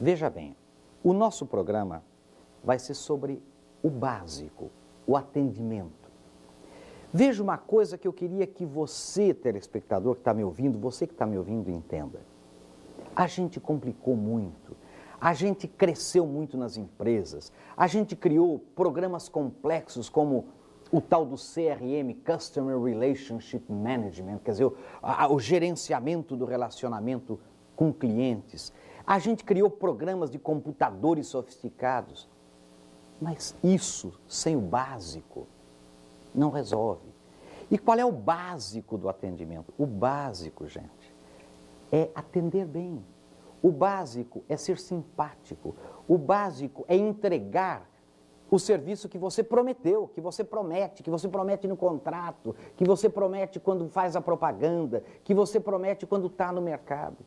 Veja bem, o nosso programa vai ser sobre o básico, o atendimento. Veja uma coisa que eu queria que você, telespectador que está me ouvindo, você que está me ouvindo, entenda. A gente complicou muito, a gente cresceu muito nas empresas, a gente criou programas complexos como o tal do CRM, Customer Relationship Management, quer dizer, o gerenciamento do relacionamento com clientes. A gente criou programas de computadores sofisticados, mas isso, sem o básico, não resolve. E qual é o básico do atendimento? O básico, gente, é atender bem. O básico é ser simpático. O básico é entregar o serviço que você prometeu, que você promete no contrato, que você promete quando faz a propaganda, que você promete quando está no mercado.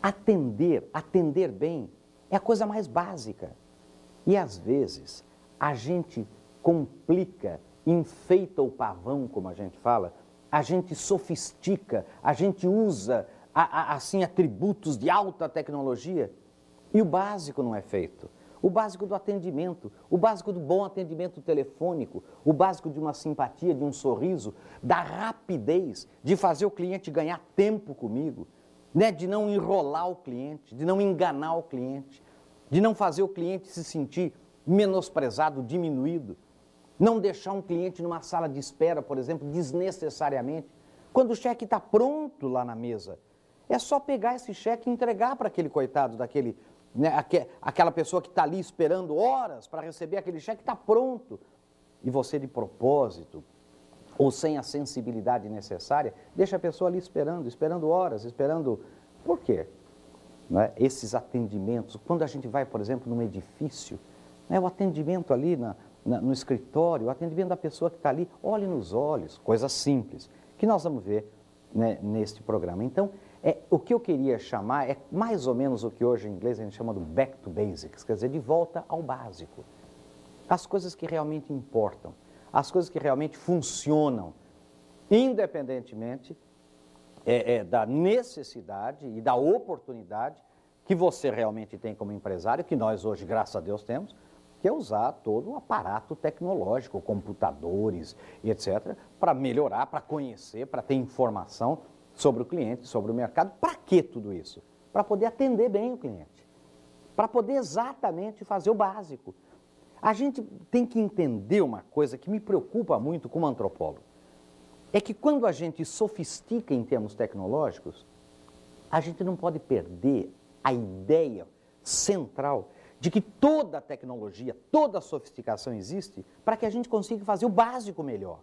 Atender bem é a coisa mais básica. E às vezes a gente complica, enfeita o pavão, como a gente fala, a gente sofistica, a gente usa assim atributos de alta tecnologia e o básico não é feito. O básico do atendimento, o básico do bom atendimento telefônico, o básico de uma simpatia, de um sorriso, da rapidez, de fazer o cliente ganhar tempo comigo, né? De não enrolar o cliente, de não enganar o cliente, de não fazer o cliente se sentir menosprezado, diminuído, não deixar um cliente numa sala de espera, por exemplo, desnecessariamente, quando o cheque está pronto lá na mesa. É só pegar esse cheque e entregar para aquele coitado daquele... Né, aquela pessoa que está ali esperando horas para receber aquele cheque, está pronto. E você, de propósito, ou sem a sensibilidade necessária, deixa a pessoa ali esperando horas, esperando... Por quê? Né? Esses atendimentos, quando a gente vai, por exemplo, num edifício, né, o atendimento ali no escritório, o atendimento da pessoa que está ali, olhe nos olhos, coisa simples, que nós vamos ver, né, neste programa. Então, o que eu queria chamar é mais ou menos o que hoje em inglês a gente chama do back to basics, quer dizer, de volta ao básico. As coisas que realmente importam, as coisas que realmente funcionam, independentemente da necessidade e da oportunidade que você realmente tem como empresário, que nós hoje, graças a Deus, temos, que é usar todo o aparato tecnológico, computadores e etc., para melhorar, para conhecer, para ter informação sobre o cliente, sobre o mercado. Para que tudo isso? Para poder atender bem o cliente, para poder exatamente fazer o básico. A gente tem que entender uma coisa que me preocupa muito como antropólogo, é que quando a gente sofistica em termos tecnológicos, a gente não pode perder a ideia central de que toda a tecnologia, toda a sofisticação existe para que a gente consiga fazer o básico melhor.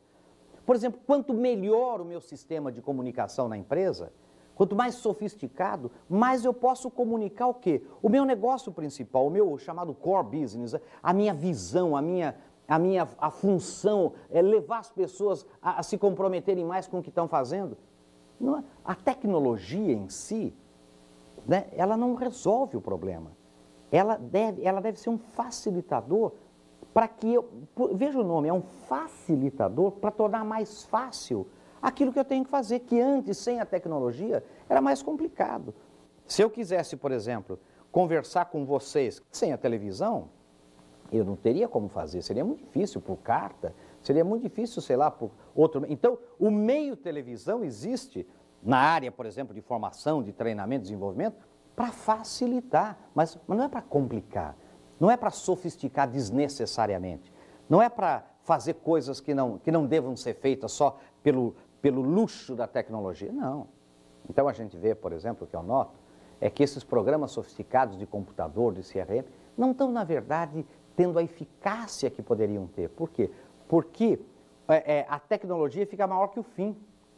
Por exemplo, quanto melhor o meu sistema de comunicação na empresa, quanto mais sofisticado, mais eu posso comunicar o quê? O meu negócio principal, o meu chamado core business, a minha visão, a função é levar as pessoas a se comprometerem mais com o que estão fazendo. Não, a tecnologia em si, né, ela não resolve o problema. Ela deve ser um facilitador para que veja o nome, é um facilitador para tornar mais fácil aquilo que eu tenho que fazer, que antes, sem a tecnologia, era mais complicado. Se eu quisesse, por exemplo, conversar com vocês sem a televisão, eu não teria como fazer, seria muito difícil por carta, seria muito difícil, sei lá, por outro... Então, o meio televisão existe na área, por exemplo, de formação, de treinamento, desenvolvimento, para facilitar, mas não é para complicar. Não é para sofisticar desnecessariamente. Não é para fazer coisas que não devam ser feitas só pelo luxo da tecnologia. Não. Então a gente vê, por exemplo, o que eu noto, é que esses programas sofisticados de computador, de CRM, não estão, na verdade, tendo a eficácia que poderiam ter. Por quê? Porque a tecnologia fica maior que o fim.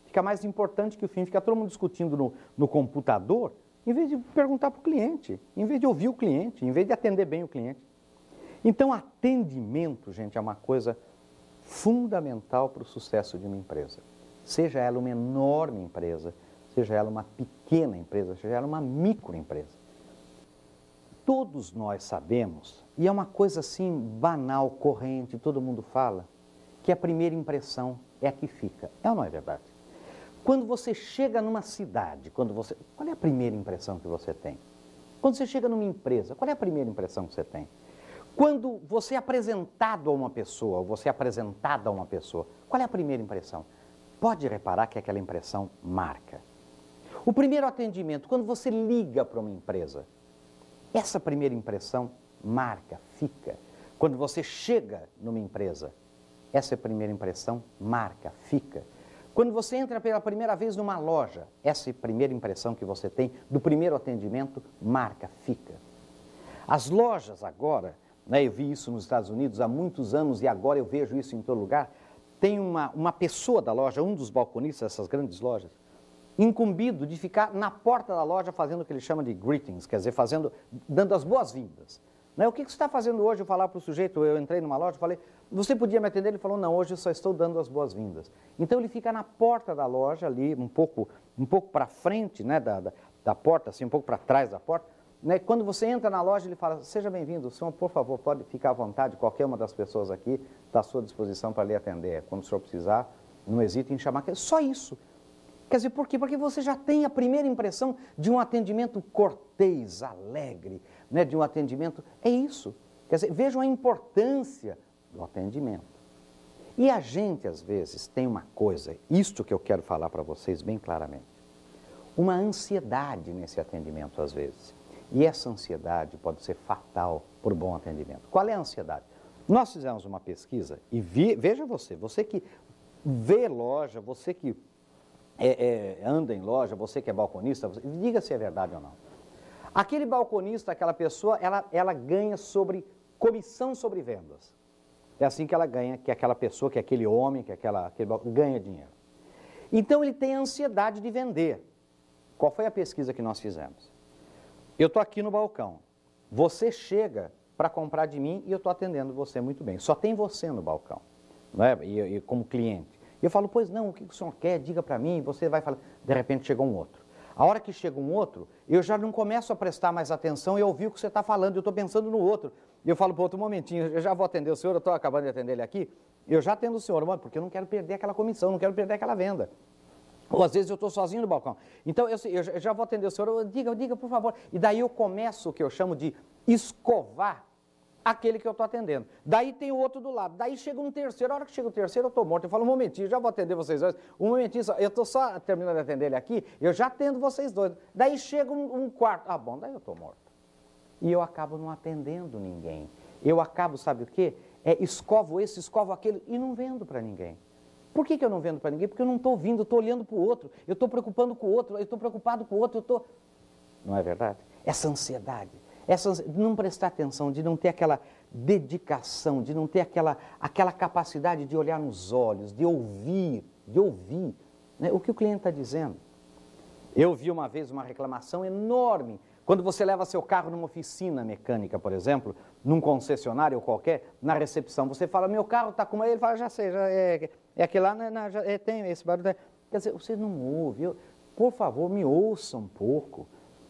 Fica mais importante que o fim. Fica todo mundo discutindo no computador, em vez de perguntar para o cliente, em vez de ouvir o cliente, em vez de atender bem o cliente. Então, atendimento, gente, é uma coisa fundamental para o sucesso de uma empresa. Seja ela uma enorme empresa, seja ela uma pequena empresa, seja ela uma microempresa. Todos nós sabemos, e é uma coisa assim banal, corrente, todo mundo fala, que a primeira impressão é a que fica. É ou não é verdade? Quando você chega numa cidade, qual é a primeira impressão que você tem? Quando você chega numa empresa, qual é a primeira impressão que você tem? Quando você é apresentado a uma pessoa, ou você é apresentada a uma pessoa, qual é a primeira impressão? Pode reparar que aquela impressão marca. O primeiro atendimento, quando você liga para uma empresa, essa primeira impressão marca, fica. Quando você chega numa empresa, essa primeira impressão marca, fica. Quando você entra pela primeira vez numa loja, essa primeira impressão que você tem do primeiro atendimento marca, fica. As lojas agora, né, eu vi isso nos Estados Unidos há muitos anos e agora eu vejo isso em todo lugar, tem uma pessoa da loja, um dos balconistas dessas grandes lojas, incumbido de ficar na porta da loja fazendo o que ele chama de greetings, quer dizer, dando as boas-vindas. Né? O que você está fazendo hoje? Eu falar para o sujeito, eu entrei numa loja, falei, você podia me atender? Ele falou, não, hoje eu só estou dando as boas-vindas. Então ele fica na porta da loja ali, um pouco para frente, né, da porta, assim, um pouco para trás da porta. Né? Quando você entra na loja, ele fala, seja bem-vindo, senhor, por favor, pode ficar à vontade, qualquer uma das pessoas aqui está à sua disposição para lhe atender. Quando o senhor precisar, não hesite em chamar. Só isso. Quer dizer, por quê? Porque você já tem a primeira impressão de um atendimento cortês, alegre, né? De um atendimento... É isso. Quer dizer, vejam a importância do atendimento. E a gente, às vezes, tem uma coisa, isto que eu quero falar para vocês bem claramente, uma ansiedade nesse atendimento, às vezes. E essa ansiedade pode ser fatal por bom atendimento. Qual é a ansiedade? Nós fizemos uma pesquisa e veja você que vê loja, você que anda em loja, você que é balconista, diga se é verdade ou não. Aquele balconista, aquela pessoa, ela ganha comissão sobre vendas. É assim que ela ganha, que aquela pessoa, que aquele homem, ganha dinheiro. Então ele tem a ansiedade de vender. Qual foi a pesquisa que nós fizemos? Eu estou aqui no balcão, você chega para comprar de mim e eu estou atendendo você muito bem. Só tem você no balcão, não é? E como cliente. E eu falo, pois não, o que o senhor quer? Diga para mim, você vai falar. De repente chega um outro. A hora que chega um outro, eu já não começo a prestar mais atenção e ouvir o que você está falando, eu estou pensando no outro. E eu falo, pô, outro momentinho, eu já vou atender o senhor, eu estou acabando de atender ele aqui, eu já atendo o senhor, mano, porque eu não quero perder aquela comissão, não quero perder aquela venda. Ou às vezes eu estou sozinho no balcão. Então eu já vou atender o senhor, diga por favor. E daí eu começo o que eu chamo de escovar aquele que eu estou atendendo. Daí tem o outro do lado. Daí chega um terceiro. A hora que chega o terceiro, eu estou morto. Eu falo, um momentinho, já vou atender vocês dois. Um momentinho só. Eu estou só terminando de atender ele aqui, eu já atendo vocês dois. Daí chega um quarto. Ah, bom, daí eu estou morto. E eu acabo não atendendo ninguém. Eu acabo, sabe o quê? Escovo esse, escovo aquele e não vendo para ninguém. Por que eu não vendo para ninguém? Porque eu não estou ouvindo, eu estou olhando para o outro, eu estou preocupando com o outro, eu estou preocupado com o outro, eu estou... Não é verdade? Essa ansiedade, de não prestar atenção, de não ter aquela dedicação, de não ter aquela capacidade de olhar nos olhos, de ouvir, né, o que o cliente está dizendo. Eu vi uma vez uma reclamação enorme. Quando você leva seu carro numa oficina mecânica, por exemplo, num concessionário qualquer, na recepção, você fala, meu carro está com... Ele fala, já sei, aquele lá, tem esse barulho. Quer dizer, você não ouve. Por favor, me ouça um pouco.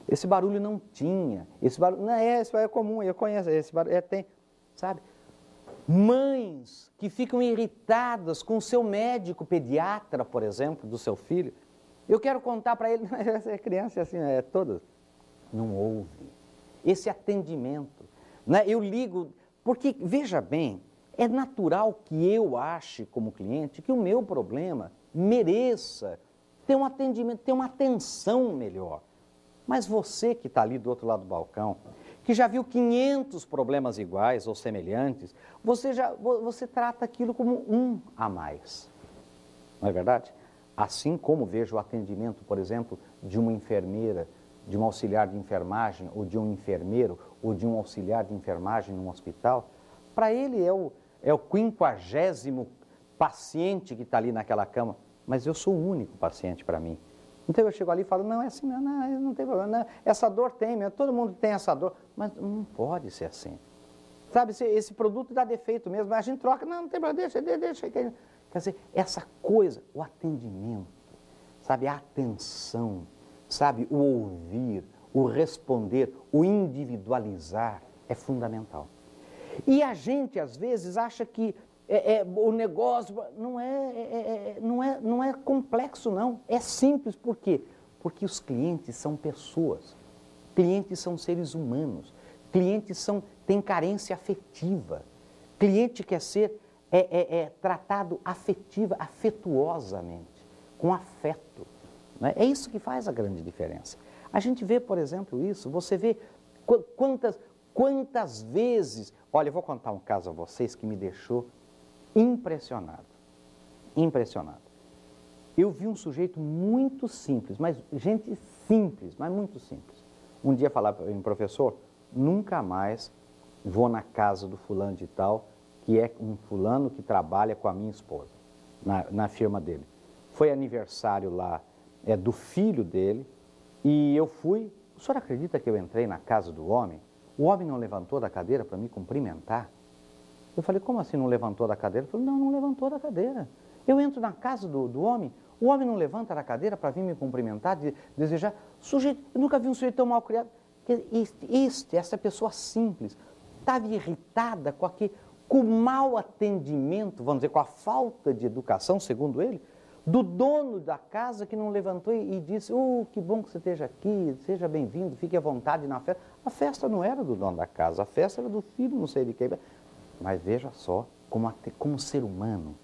Esse barulho não tinha. Esse barulho é comum, eu conheço. Esse barulho tem, sabe? Mães que ficam irritadas com o seu médico pediatra, por exemplo, do seu filho. Eu quero contar para ele, essa criança assim, todas. Não ouve. Esse atendimento. Né? Eu ligo, porque, veja bem, é natural que eu ache, como cliente, que o meu problema mereça ter um atendimento, ter uma atenção melhor. Mas você que está ali do outro lado do balcão, que já viu 500 problemas iguais ou semelhantes, você trata aquilo como um a mais. Não é verdade? Assim como vejo o atendimento, por exemplo, de uma enfermeira, de um auxiliar de enfermagem, ou de um enfermeiro, ou de um auxiliar de enfermagem num hospital, para ele é o 50º paciente que está ali naquela cama, mas eu sou o único paciente para mim. Então eu chego ali e falo, não, é assim, não tem problema, não, essa dor tem, todo mundo tem essa dor, mas não pode ser assim. Sabe, esse produto dá defeito mesmo, a gente troca, não tem problema, deixa. Quer dizer, essa coisa, o atendimento, sabe, a atenção, sabe, o ouvir, o responder, o individualizar é fundamental. E a gente, às vezes, acha que o negócio não é complexo, não. É simples. Por quê? Porque os clientes são pessoas. Clientes são seres humanos. Clientes têm carência afetiva. Cliente quer ser tratado afetuosamente, com afeto. Né? É isso que faz a grande diferença. A gente vê, por exemplo, isso, você vê quantas vezes... Olha, eu vou contar um caso a vocês que me deixou impressionado. Impressionado. Eu vi um sujeito muito simples, mas gente simples, mas muito simples. Um dia falar para mim, professor, nunca mais vou na casa do fulano de tal, que é um fulano que trabalha com a minha esposa, na firma dele. Foi aniversário lá do filho dele e eu fui. O senhor acredita que eu entrei na casa do homem? O homem não levantou da cadeira para me cumprimentar? Eu falei, como assim não levantou da cadeira? Ele falou, não levantou da cadeira. Eu entro na casa do homem, o homem não levanta da cadeira para vir me cumprimentar, desejar. Sujeito, eu nunca vi um sujeito tão mal criado. Essa pessoa simples estava irritada com o mau atendimento, vamos dizer, com a falta de educação, segundo ele, do dono da casa que não levantou e disse, que bom que você esteja aqui, seja bem-vindo, fique à vontade na festa. A não era do dono da casa, a festa era do filho, não sei de quem. Mas veja só, como ser humano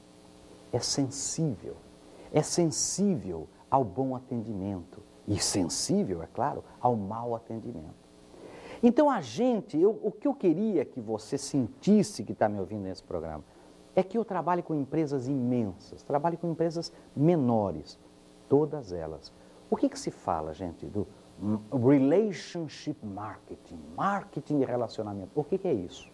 é sensível ao bom atendimento e sensível, é claro, ao mau atendimento. Então o que eu queria que você sentisse que está me ouvindo nesse programa é que eu trabalho com empresas imensas, trabalho com empresas menores, todas elas. O que se fala, gente, do relationship marketing, marketing de relacionamento? O que é isso?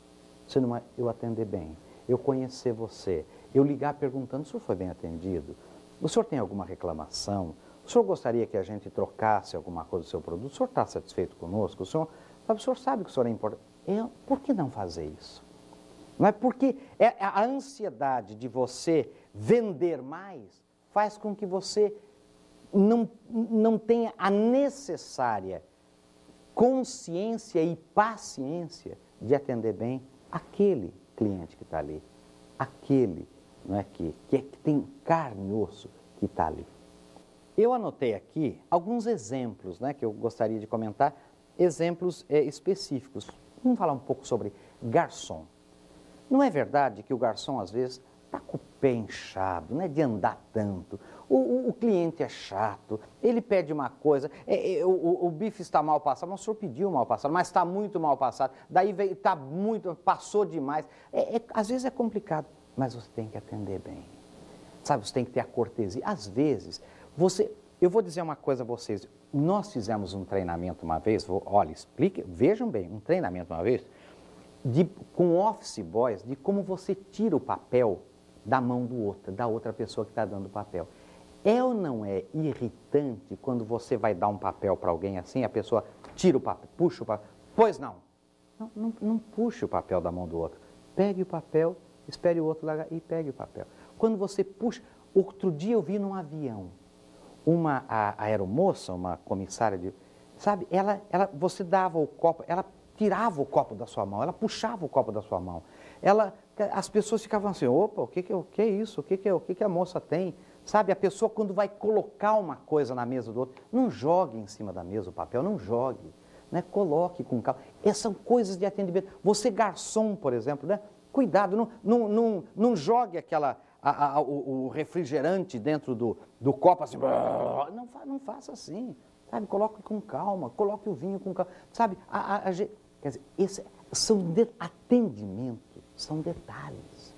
Eu atender bem, eu conhecer você, eu ligar perguntando, o senhor foi bem atendido? O senhor tem alguma reclamação? O senhor gostaria que a gente trocasse alguma coisa do seu produto? O senhor está satisfeito conosco? O senhor sabe que o senhor é importante. Por que não fazer isso? Não é porque a ansiedade de você vender mais faz com que você não tenha a necessária consciência e paciência de atender bem aquele cliente que está ali, aquele, não é, que tem carne e osso que está ali. Eu anotei aqui alguns exemplos, né, que eu gostaria de comentar, exemplos específicos. Vamos falar um pouco sobre garçom. Não é verdade que o garçom, às vezes, está com o pé inchado, não é de andar tanto, o cliente é chato, ele pede uma coisa, o bife está mal passado, mas o senhor pediu mal passado, mas está muito mal passado, daí passou demais. Às vezes é complicado, mas você tem que atender bem. Sabe, você tem que ter a cortesia. Às vezes, eu vou dizer uma coisa a vocês, nós fizemos um treinamento uma vez, vejam bem, um treinamento uma vez, com office boys, de como você tira o papel da mão da outra pessoa que está dando o papel. É ou não é irritante quando você vai dar um papel para alguém assim, a pessoa tira o papel, puxa o papel? Pois não. Não puxe o papel da mão do outro. Pegue o papel, espere o outro largar e pegue o papel. Quando você puxa... Outro dia eu vi num avião, a aeromoça, uma comissária sabe, você dava o copo, ela tirava o copo da sua mão, ela puxava o copo da sua mão. As pessoas ficavam assim, opa, o que é isso? O que a moça tem? Sabe, a pessoa quando vai colocar uma coisa na mesa do outro, não jogue em cima da mesa o papel, não jogue, né? Coloque com calma. Essas são coisas de atendimento. Você garçom, por exemplo, né? Cuidado, não jogue o refrigerante dentro do copo assim, não faça assim, sabe, coloque com calma, coloque o vinho com calma, sabe, quer dizer, atendimento são detalhes.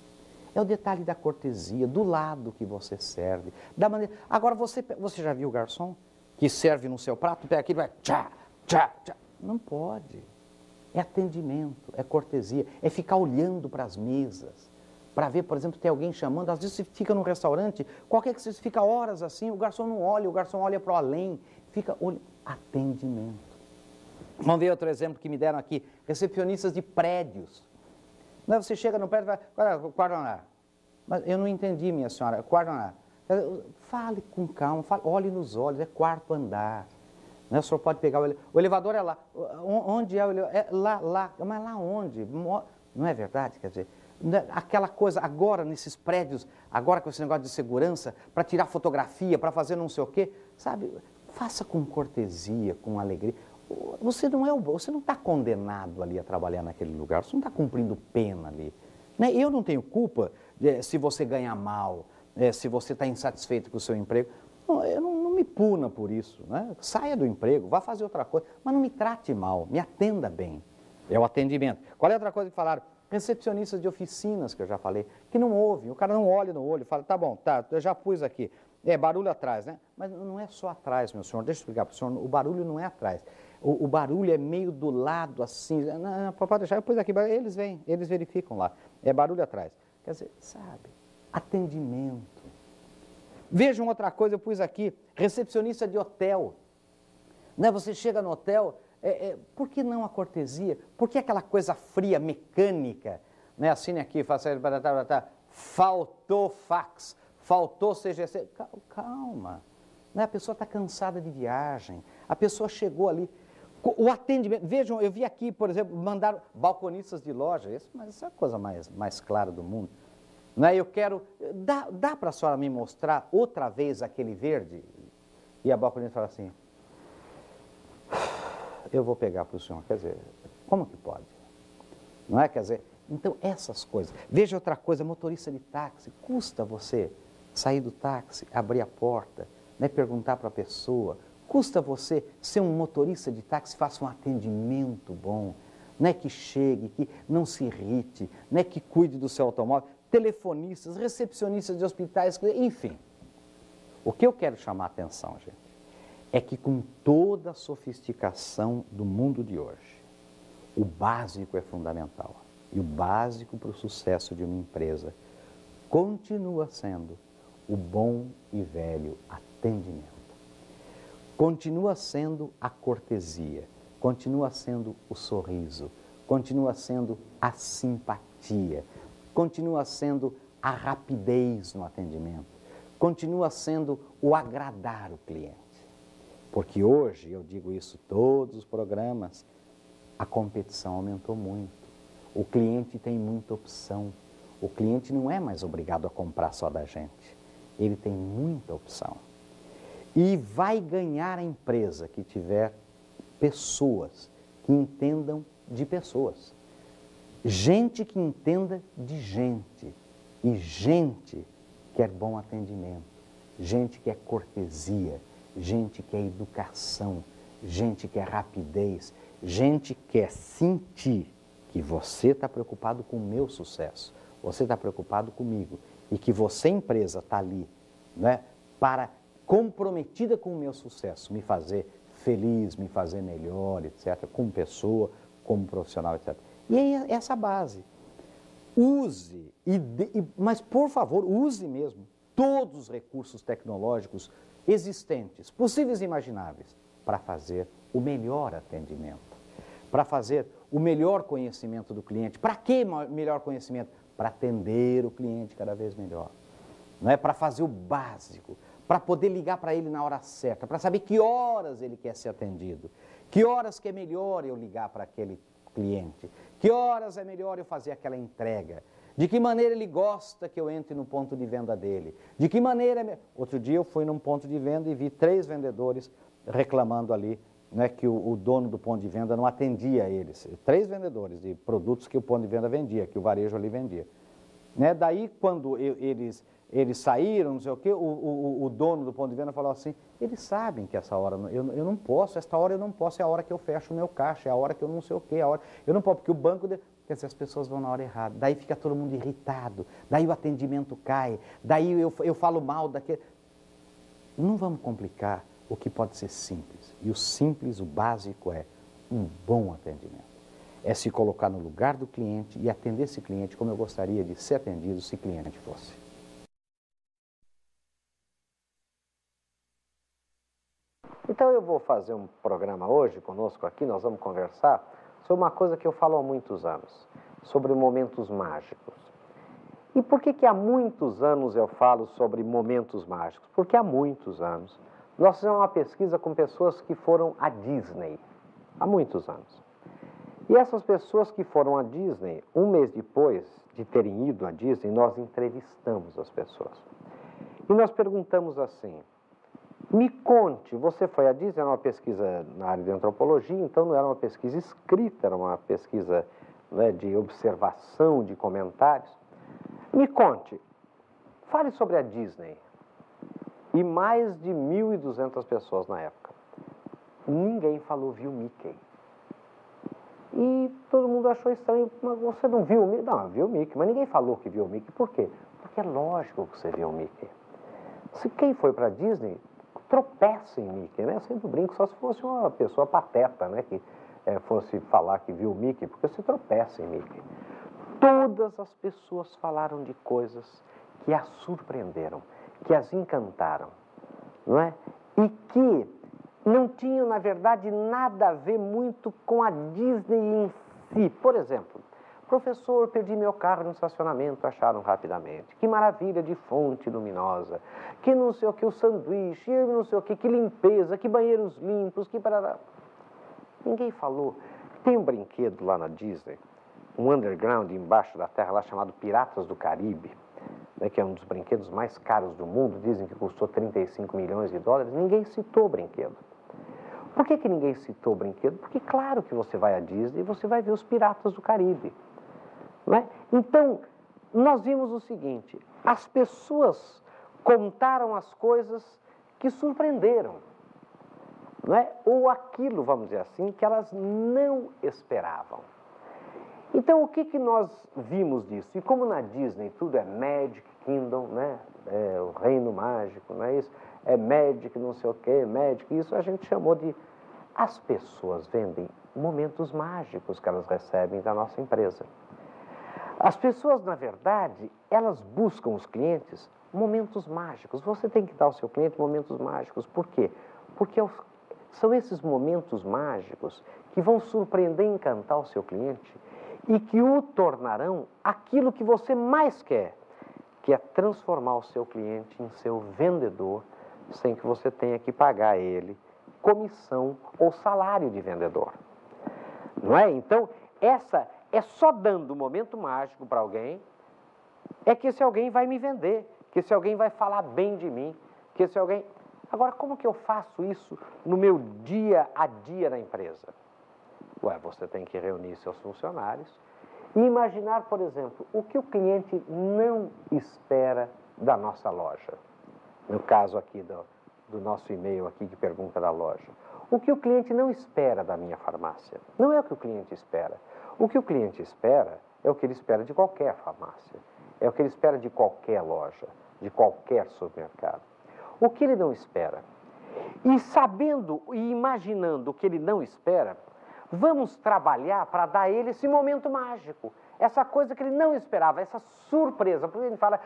É o detalhe da cortesia, do lado que você serve, da maneira... Agora, você já viu o garçom que serve no seu prato, pega aquilo e vai tchá, tchá, tchá. Não pode. É atendimento, é cortesia, é ficar olhando para as mesas, para ver, por exemplo, tem alguém chamando. Às vezes você fica num restaurante, qualquer que você fica horas assim, o garçom não olha, o garçom olha para o além, fica olhando. Atendimento. Vamos ver outro exemplo que me deram aqui, recepcionistas de prédios. Você chega no prédio e vai, quarto andar. Mas eu não entendi, minha senhora, quarto andar. Fale com calma, olhe nos olhos, é quarto andar. O senhor pode pegar o elevador é lá. Onde é o elevador? É lá. Mas lá onde? Não é verdade? Quer dizer, aquela coisa, agora nesses prédios, agora com esse negócio de segurança, para tirar fotografia, para fazer não sei o quê, sabe? Faça com cortesia, com alegria. você não está condenado ali a trabalhar naquele lugar, você não está cumprindo pena ali. Né? Eu não tenho culpa se você ganha mal, se você está insatisfeito com o seu emprego. Não me puna por isso. Né? Saia do emprego, vá fazer outra coisa, mas não me trate mal, me atenda bem. É o atendimento. Qual é a outra coisa que falaram? Recepcionistas de oficinas, que eu já falei, que não ouvem, o cara não olha no olho, fala, tá bom, tá, eu já pus aqui. Barulho atrás, né? Mas não é só atrás, meu senhor, deixa eu explicar para o senhor, o barulho não é atrás. O barulho é meio do lado, assim, não, pode deixar, eu pus aqui, eles vêm, eles verificam lá, é barulho atrás. Quer dizer, sabe, atendimento. Vejam outra coisa, eu pus aqui, recepcionista de hotel. Né? Você chega no hotel, por que não a cortesia? Por que aquela coisa fria, mecânica? Né? Assine aqui, faça... Faltou fax, faltou CGC. Calma, né? A pessoa está cansada de viagem, a pessoa chegou ali. O atendimento, vejam, eu vi aqui, por exemplo, mandaram balconistas de loja, mas isso é a coisa mais clara do mundo. Né? Eu quero, dá para a senhora me mostrar outra vez aquele verde? E a balconista fala assim, eu vou pegar para o senhor, quer dizer, como que pode? Não é? Quer dizer, então essas coisas. Veja outra coisa, motorista de táxi, custa você sair do táxi, abrir a porta, né, perguntar para a pessoa, custa você ser um motorista de táxi, faça um atendimento bom, né, que chegue, que não se irrite, né, que cuide do seu automóvel, telefonistas, recepcionistas de hospitais, enfim. O que eu quero chamar a atenção, gente, é que com toda a sofisticação do mundo de hoje, o básico é fundamental. E o básico para o sucesso de uma empresa continua sendo o bom e velho atendimento. Continua sendo a cortesia, continua sendo o sorriso, continua sendo a simpatia, continua sendo a rapidez no atendimento, continua sendo o agradar o cliente. Porque hoje, eu digo isso em todos os programas, a competição aumentou muito. O cliente tem muita opção. O cliente não é mais obrigado a comprar só da gente. Ele tem muita opção. E vai ganhar a empresa que tiver pessoas que entendam de pessoas. Gente que entenda de gente. E gente que é bom atendimento. Gente que é cortesia. Gente que é educação. Gente que é rapidez. Gente que quer sentir que você está preocupado com o meu sucesso. Você está preocupado comigo. E que você, empresa, está ali, né, comprometida com o meu sucesso. Me fazer feliz, me fazer melhor, etc. Como pessoa, como profissional, etc. E aí, essa base. Use, mas por favor, use mesmo todos os recursos tecnológicos existentes, possíveis e imagináveis, para fazer o melhor atendimento, para fazer o melhor conhecimento do cliente. Para que melhor conhecimento? Para atender o cliente cada vez melhor. Não é? Para fazer o básico, para poder ligar para ele na hora certa, para saber que horas ele quer ser atendido, que horas que é melhor eu ligar para aquele cliente, que horas é melhor eu fazer aquela entrega, de que maneira ele gosta que eu entre no ponto de venda dele, de que maneira... Outro dia eu fui num ponto de venda e vi 3 vendedores reclamando ali, né, que o dono do ponto de venda não atendia eles. 3 vendedores de produtos que o ponto de venda vendia, que o varejo ali vendia. Né? Daí, quando eles saíram, não sei o quê, o dono do ponto de venda falou assim, eles sabem que essa hora, eu não posso, esta hora eu não posso, é a hora que eu fecho o meu caixa, é a hora que eu não sei o quê, eu não posso, porque o banco... Quer dizer, as pessoas vão na hora errada, daí fica todo mundo irritado, daí o atendimento cai, daí eu falo mal daquele... Não vamos complicar o que pode ser simples. E o simples, o básico é um bom atendimento. É se colocar no lugar do cliente e atender esse cliente como eu gostaria de ser atendido se cliente fosse. Então eu vou fazer um programa hoje conosco aqui, nós vamos conversar sobre uma coisa que eu falo há muitos anos, sobre momentos mágicos. E por que há muitos anos eu falo sobre momentos mágicos? Porque há muitos anos nós fizemos uma pesquisa com pessoas que foram à Disney, há muitos anos. E essas pessoas que foram à Disney, um mês depois de terem ido à Disney, nós entrevistamos as pessoas. E nós perguntamos assim, Me conte, você foi à Disney, era uma pesquisa na área de antropologia, então não era uma pesquisa escrita, era uma pesquisa, né, de observação, de comentários. Me conte, fale sobre a Disney. E mais de 1.200 pessoas na época. Ninguém falou viu Mickey. E todo mundo achou estranho, mas você não viu o Mickey? Não, viu o Mickey, mas ninguém falou que viu o Mickey. Por quê? Porque é lógico que você viu o Mickey. Se quem foi para a Disney, tropeça em Mickey, né? Eu sempre brinco, só se fosse uma pessoa pateta, né? Que fosse falar que viu o Mickey, porque você tropeça em Mickey. Todas as pessoas falaram de coisas que as surpreenderam, que as encantaram, não é? E que não tinham, na verdade, nada a ver muito com a Disney em si. Por exemplo, professor, perdi meu carro no estacionamento, acharam rapidamente. Que maravilha de fonte luminosa, que não sei o que, o sanduíche, não sei o que limpeza, que banheiros limpos, que parará. Ninguém falou. Tem um brinquedo lá na Disney, um underground embaixo da terra lá chamado Piratas do Caribe, né, que é um dos brinquedos mais caros do mundo, dizem que custou 35 milhões de dólares, ninguém citou o brinquedo. Por que ninguém citou o brinquedo? Porque claro que você vai à Disney e você vai ver os Piratas do Caribe. Não é? Então, nós vimos o seguinte, as pessoas contaram as coisas que surpreenderam, não é? Ou aquilo, vamos dizer assim, que elas não esperavam. Então, o que nós vimos disso? E como na Disney tudo é Magic Kingdom, né? É o reino mágico, não é isso? É Magic, não sei o quê, Magic, isso a gente chamou de... As pessoas vendem momentos mágicos que elas recebem da nossa empresa. As pessoas, na verdade, elas buscam os clientes momentos mágicos. Você tem que dar ao seu cliente momentos mágicos. Por quê? Porque são esses momentos mágicos que vão surpreender e encantar o seu cliente e que o tornarão aquilo que você mais quer, que é transformar o seu cliente em seu vendedor, sem que você tenha que pagar ele comissão ou salário de vendedor. Não é? Então, essa é só dando um momento mágico para alguém, é que esse alguém vai me vender, que esse alguém vai falar bem de mim, que esse alguém... Agora, como que eu faço isso no meu dia a dia na empresa? Ué, você tem que reunir seus funcionários e imaginar, por exemplo, o que o cliente não espera da nossa loja. No caso aqui do nosso e-mail aqui que pergunta da loja. O que o cliente não espera da minha farmácia? Não é o que o cliente espera. O que o cliente espera é o que ele espera de qualquer farmácia. É o que ele espera de qualquer loja, de qualquer supermercado. O que ele não espera? E sabendo e imaginando o que ele não espera, vamos trabalhar para dar a ele esse momento mágico. Essa coisa que ele não esperava, essa surpresa. Porque a gente fala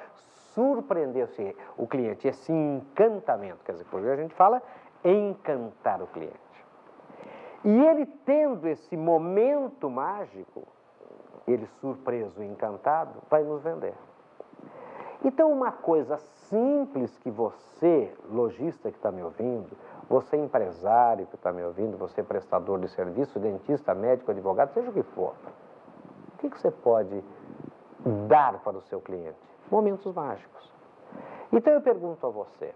surpreender o cliente, esse encantamento. Quer dizer, por a gente fala encantar o cliente. E ele tendo esse momento mágico, ele surpreso e encantado, vai nos vender. Então, uma coisa simples que você, lojista que está me ouvindo, você empresário que está me ouvindo, você prestador de serviço, dentista, médico, advogado, seja o que for, o que você pode dar para o seu cliente? Momentos mágicos. Então, eu pergunto a você,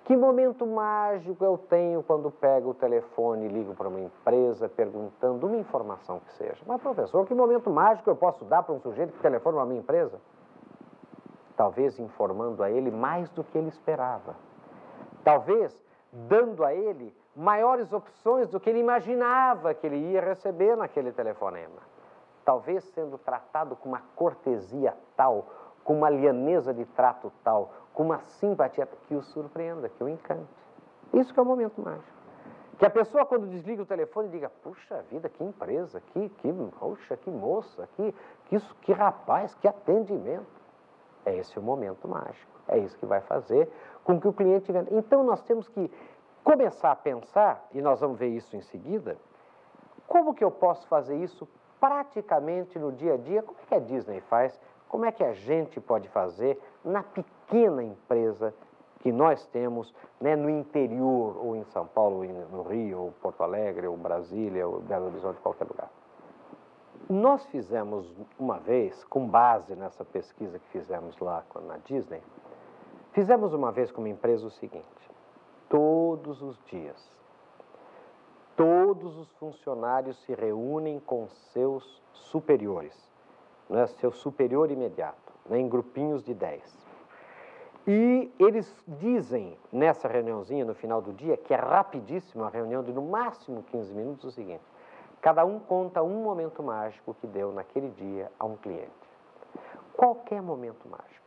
que momento mágico eu tenho quando pego o telefone e ligo para uma empresa perguntando uma informação que seja? Mas, professor, que momento mágico eu posso dar para um sujeito que telefona para a minha empresa? Talvez informando a ele mais do que ele esperava. Talvez dando a ele maiores opções do que ele imaginava que ele ia receber naquele telefonema. Talvez sendo tratado com uma cortesia tal, com uma lianeza de trato tal, com uma simpatia que o surpreenda, que o encante. Isso que é o momento mágico. Que a pessoa, quando desliga o telefone, diga, puxa vida, que empresa, poxa, que moça, que rapaz, que atendimento. É esse o momento mágico. É isso que vai fazer com que o cliente venda. Então, nós temos que começar a pensar, e nós vamos ver isso em seguida, como que eu posso fazer isso praticamente no dia a dia? Como é que a Disney faz? Como é que a gente pode fazer na pequena empresa que nós temos, né, no interior, ou em São Paulo, ou no Rio, ou Porto Alegre, ou Brasília, ou Belo Horizonte, qualquer lugar. Nós fizemos uma vez, com base nessa pesquisa que fizemos lá na Disney, fizemos uma vez com uma empresa o seguinte: todos os dias. Todos os funcionários se reúnem com seus superiores, né, seu superior imediato, né, em grupinhos de 10. E eles dizem, nessa reuniãozinha, no final do dia, que é rapidíssima, uma reunião de no máximo 15 minutos, o seguinte: cada um conta um momento mágico que deu naquele dia a um cliente. Qualquer momento mágico.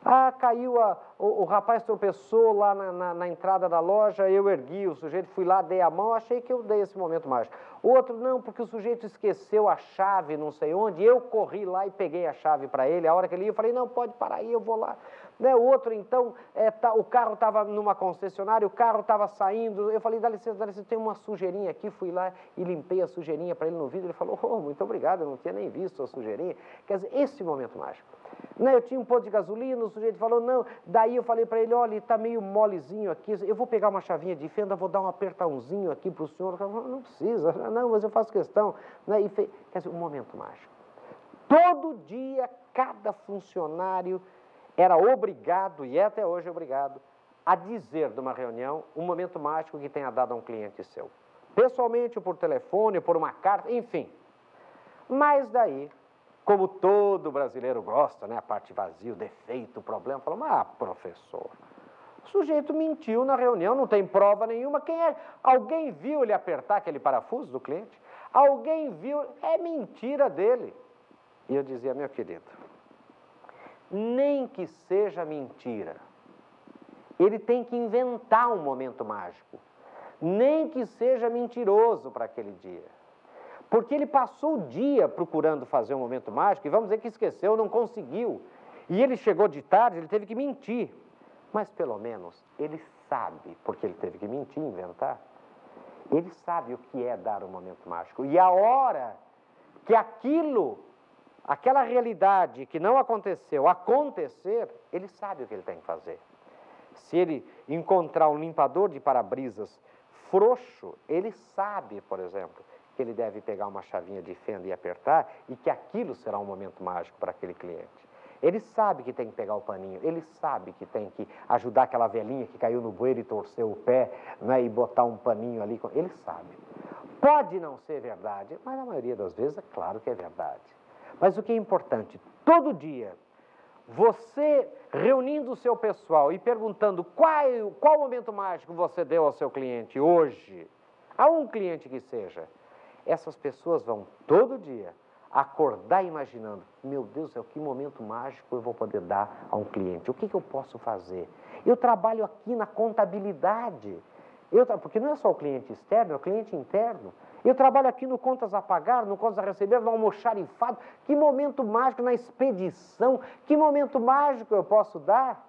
Ah, caiu, o rapaz tropeçou lá na entrada da loja, eu ergui, o sujeito, fui lá, dei a mão, achei que eu dei esse momento mágico. Outro, não, porque o sujeito esqueceu a chave, não sei onde, eu corri lá e peguei a chave para ele, a hora que ele ia, eu falei, não, pode parar aí, eu vou lá. Né? O outro, então, o carro estava numa concessionária, o carro estava saindo, eu falei, dá licença, tem uma sujeirinha aqui, fui lá e limpei a sujeirinha para ele no vidro, ele falou, oh, muito obrigado, eu não tinha nem visto a sujeirinha. Quer dizer, esse momento mágico. Né? Eu tinha um posto de gasolina, o sujeito falou, não, daí eu falei para ele, olha, está meio molezinho aqui, eu vou pegar uma chavinha de fenda, vou dar um apertãozinho aqui para o senhor. Falei, não precisa, não, mas eu faço questão. Né? Quer dizer, um momento mágico. Todo dia, cada funcionário era obrigado, e é até hoje obrigado, a dizer de uma reunião um momento mágico que tenha dado a um cliente seu. Pessoalmente, ou por telefone, ou por uma carta, enfim. Mas daí, como todo brasileiro gosta, né, a parte vazia, o defeito, o problema, falamos, ah, professor, o sujeito mentiu na reunião, não tem prova nenhuma, quem é? Alguém viu ele apertar aquele parafuso do cliente? Alguém viu? É mentira dele. E eu dizia, meu querido, nem que seja mentira, ele tem que inventar um momento mágico, nem que seja mentiroso para aquele dia. Porque ele passou o dia procurando fazer um momento mágico, e vamos dizer que esqueceu, não conseguiu. E ele chegou de tarde, ele teve que mentir. Mas pelo menos ele sabe, porque ele teve que mentir, inventar, ele sabe o que é dar um momento mágico. E a hora que aquela realidade que não aconteceu, acontecer, ele sabe o que ele tem que fazer. Se ele encontrar um limpador de para-brisas frouxo, ele sabe, por exemplo, que ele deve pegar uma chavinha de fenda e apertar, e que aquilo será um momento mágico para aquele cliente. Ele sabe que tem que pegar o paninho, ele sabe que tem que ajudar aquela velhinha que caiu no bueiro e torceu o pé, né, e botar um paninho ali, ele sabe. Pode não ser verdade, mas a maioria das vezes é claro que é verdade. Mas o que é importante, todo dia, você reunindo o seu pessoal e perguntando qual momento mágico você deu ao seu cliente hoje, a um cliente que seja, essas pessoas vão todo dia acordar imaginando, meu Deus do céu, que momento mágico eu vou poder dar a um cliente, o que eu posso fazer? Eu trabalho aqui na contabilidade, porque não é só o cliente externo, é o cliente interno. Eu trabalho aqui no contas a pagar, no contas a receber, no almoxarifado. Que momento mágico na expedição, que momento mágico eu posso dar?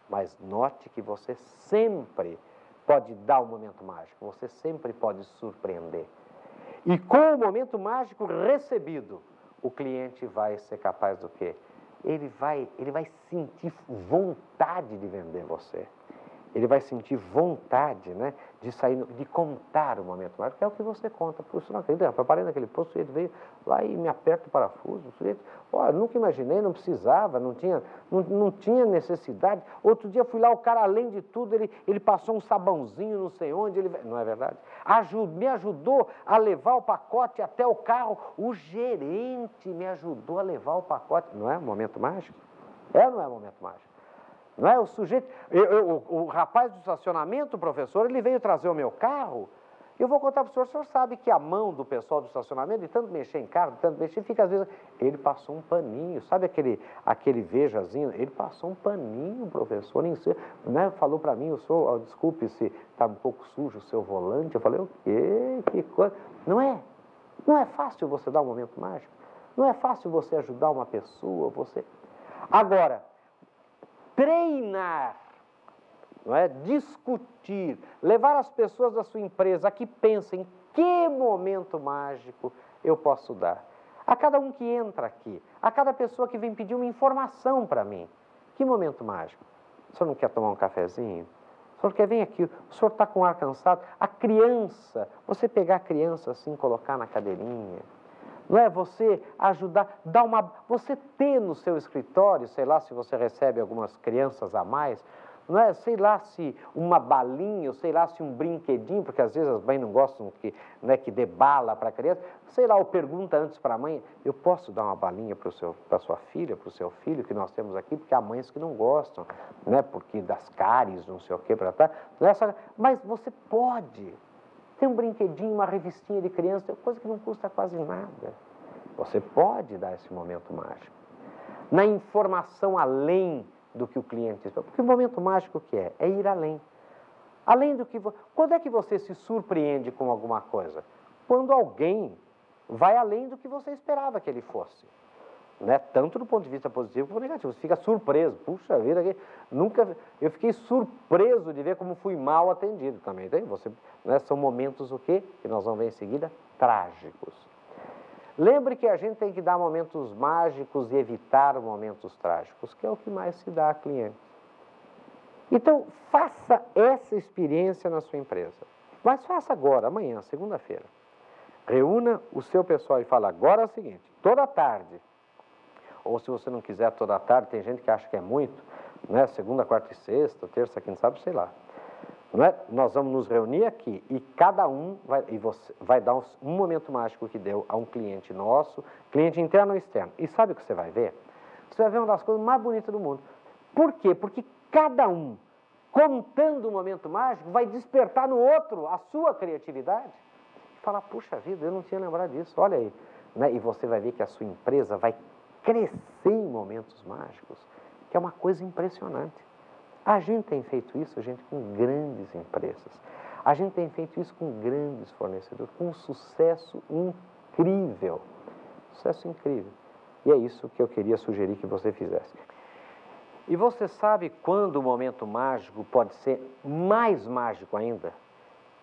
Mas note que você sempre pode dar um momento mágico, você sempre pode surpreender. E com o momento mágico recebido, o cliente vai ser capaz do quê? Ele vai sentir vontade de vender você. Ele vai sentir vontade, né, de sair, de contar o momento mágico, que é o que você conta. Puxa, não acredito, eu parei naquele posto, o sujeito veio lá e me aperta o parafuso. O sujeito, eu nunca imaginei, não precisava, não tinha necessidade. Outro dia fui lá, o cara, além de tudo, ele passou um sabãozinho, não sei onde, não é verdade? Me ajudou a levar o pacote até o carro. O gerente me ajudou a levar o pacote. Não é um momento mágico? É ou não é um momento mágico? Não é? O sujeito, o rapaz do estacionamento, o professor, ele veio trazer o meu carro. Eu vou contar para o senhor sabe que a mão do pessoal do estacionamento, de tanto mexer em carro, de tanto mexer, fica às vezes... Ele passou um paninho, sabe aquele vejazinho? Ele passou um paninho, professor, né? Falou para mim, o senhor, desculpe se está um pouco sujo o seu volante. Eu falei, o quê? Que coisa? Não é? Não é fácil você dar um momento mágico? Não é fácil você ajudar uma pessoa, Agora, treinar, não é? Discutir, levar as pessoas da sua empresa a que pensem que momento mágico eu posso dar. A cada um que entra aqui, a cada pessoa que vem pedir uma informação para mim, que momento mágico? O senhor não quer tomar um cafezinho? O senhor quer vir aqui? O senhor está com o ar cansado? A criança, você pegar a criança assim, colocar na cadeirinha, não é? Você ajudar, você ter no seu escritório, sei lá, se você recebe algumas crianças a mais, não é? Sei lá se uma balinha, ou sei lá se um brinquedinho, porque às vezes as mães não gostam que, né, que dê bala para a criança, sei lá, ou pergunta antes para a mãe, eu posso dar uma balinha para a sua filha, para o seu filho, que nós temos aqui, porque há mães que não gostam, né, porque das cáries, não sei o quê, para tá, mas você pode. Tem um brinquedinho, uma revistinha de criança, coisa que não custa quase nada. Você pode dar esse momento mágico. Na informação além do que o cliente espera. Porque o momento mágico o que é? É ir além. Além do que... Quando é que você se surpreende com alguma coisa? Quando alguém vai além do que você esperava que ele fosse. Né? Tanto do ponto de vista positivo como negativo. Você fica surpreso. Puxa vida, eu fiquei surpreso de ver como fui mal atendido também. Tem? Você, né? São momentos o quê? Que nós vamos ver em seguida, trágicos. Lembre que a gente tem que dar momentos mágicos e evitar momentos trágicos, que é o que mais se dá a clientes. Então, faça essa experiência na sua empresa. Mas faça agora, amanhã, segunda-feira. Reúna o seu pessoal e fala, agora é o seguinte, toda tarde, ou se você não quiser toda tarde, tem gente que acha que é muito, né? Segunda, quarta e sexta, terça, quinta, sábado, sei lá. Não é? Nós vamos nos reunir aqui e cada um vai dar um momento mágico que deu a um cliente nosso, cliente interno ou externo. E sabe o que você vai ver? Você vai ver uma das coisas mais bonitas do mundo. Por quê? Porque cada um, contando um momento mágico, vai despertar no outro a sua criatividade. E falar, puxa vida, eu não tinha lembrado disso, olha aí. Né? E você vai ver que a sua empresa vai crescer em momentos mágicos, que é uma coisa impressionante. A gente tem feito isso, gente, com grandes empresas. A gente tem feito isso com grandes fornecedores, com um sucesso incrível. Sucesso incrível. E é isso que eu queria sugerir que você fizesse. E você sabe quando o momento mágico pode ser mais mágico ainda?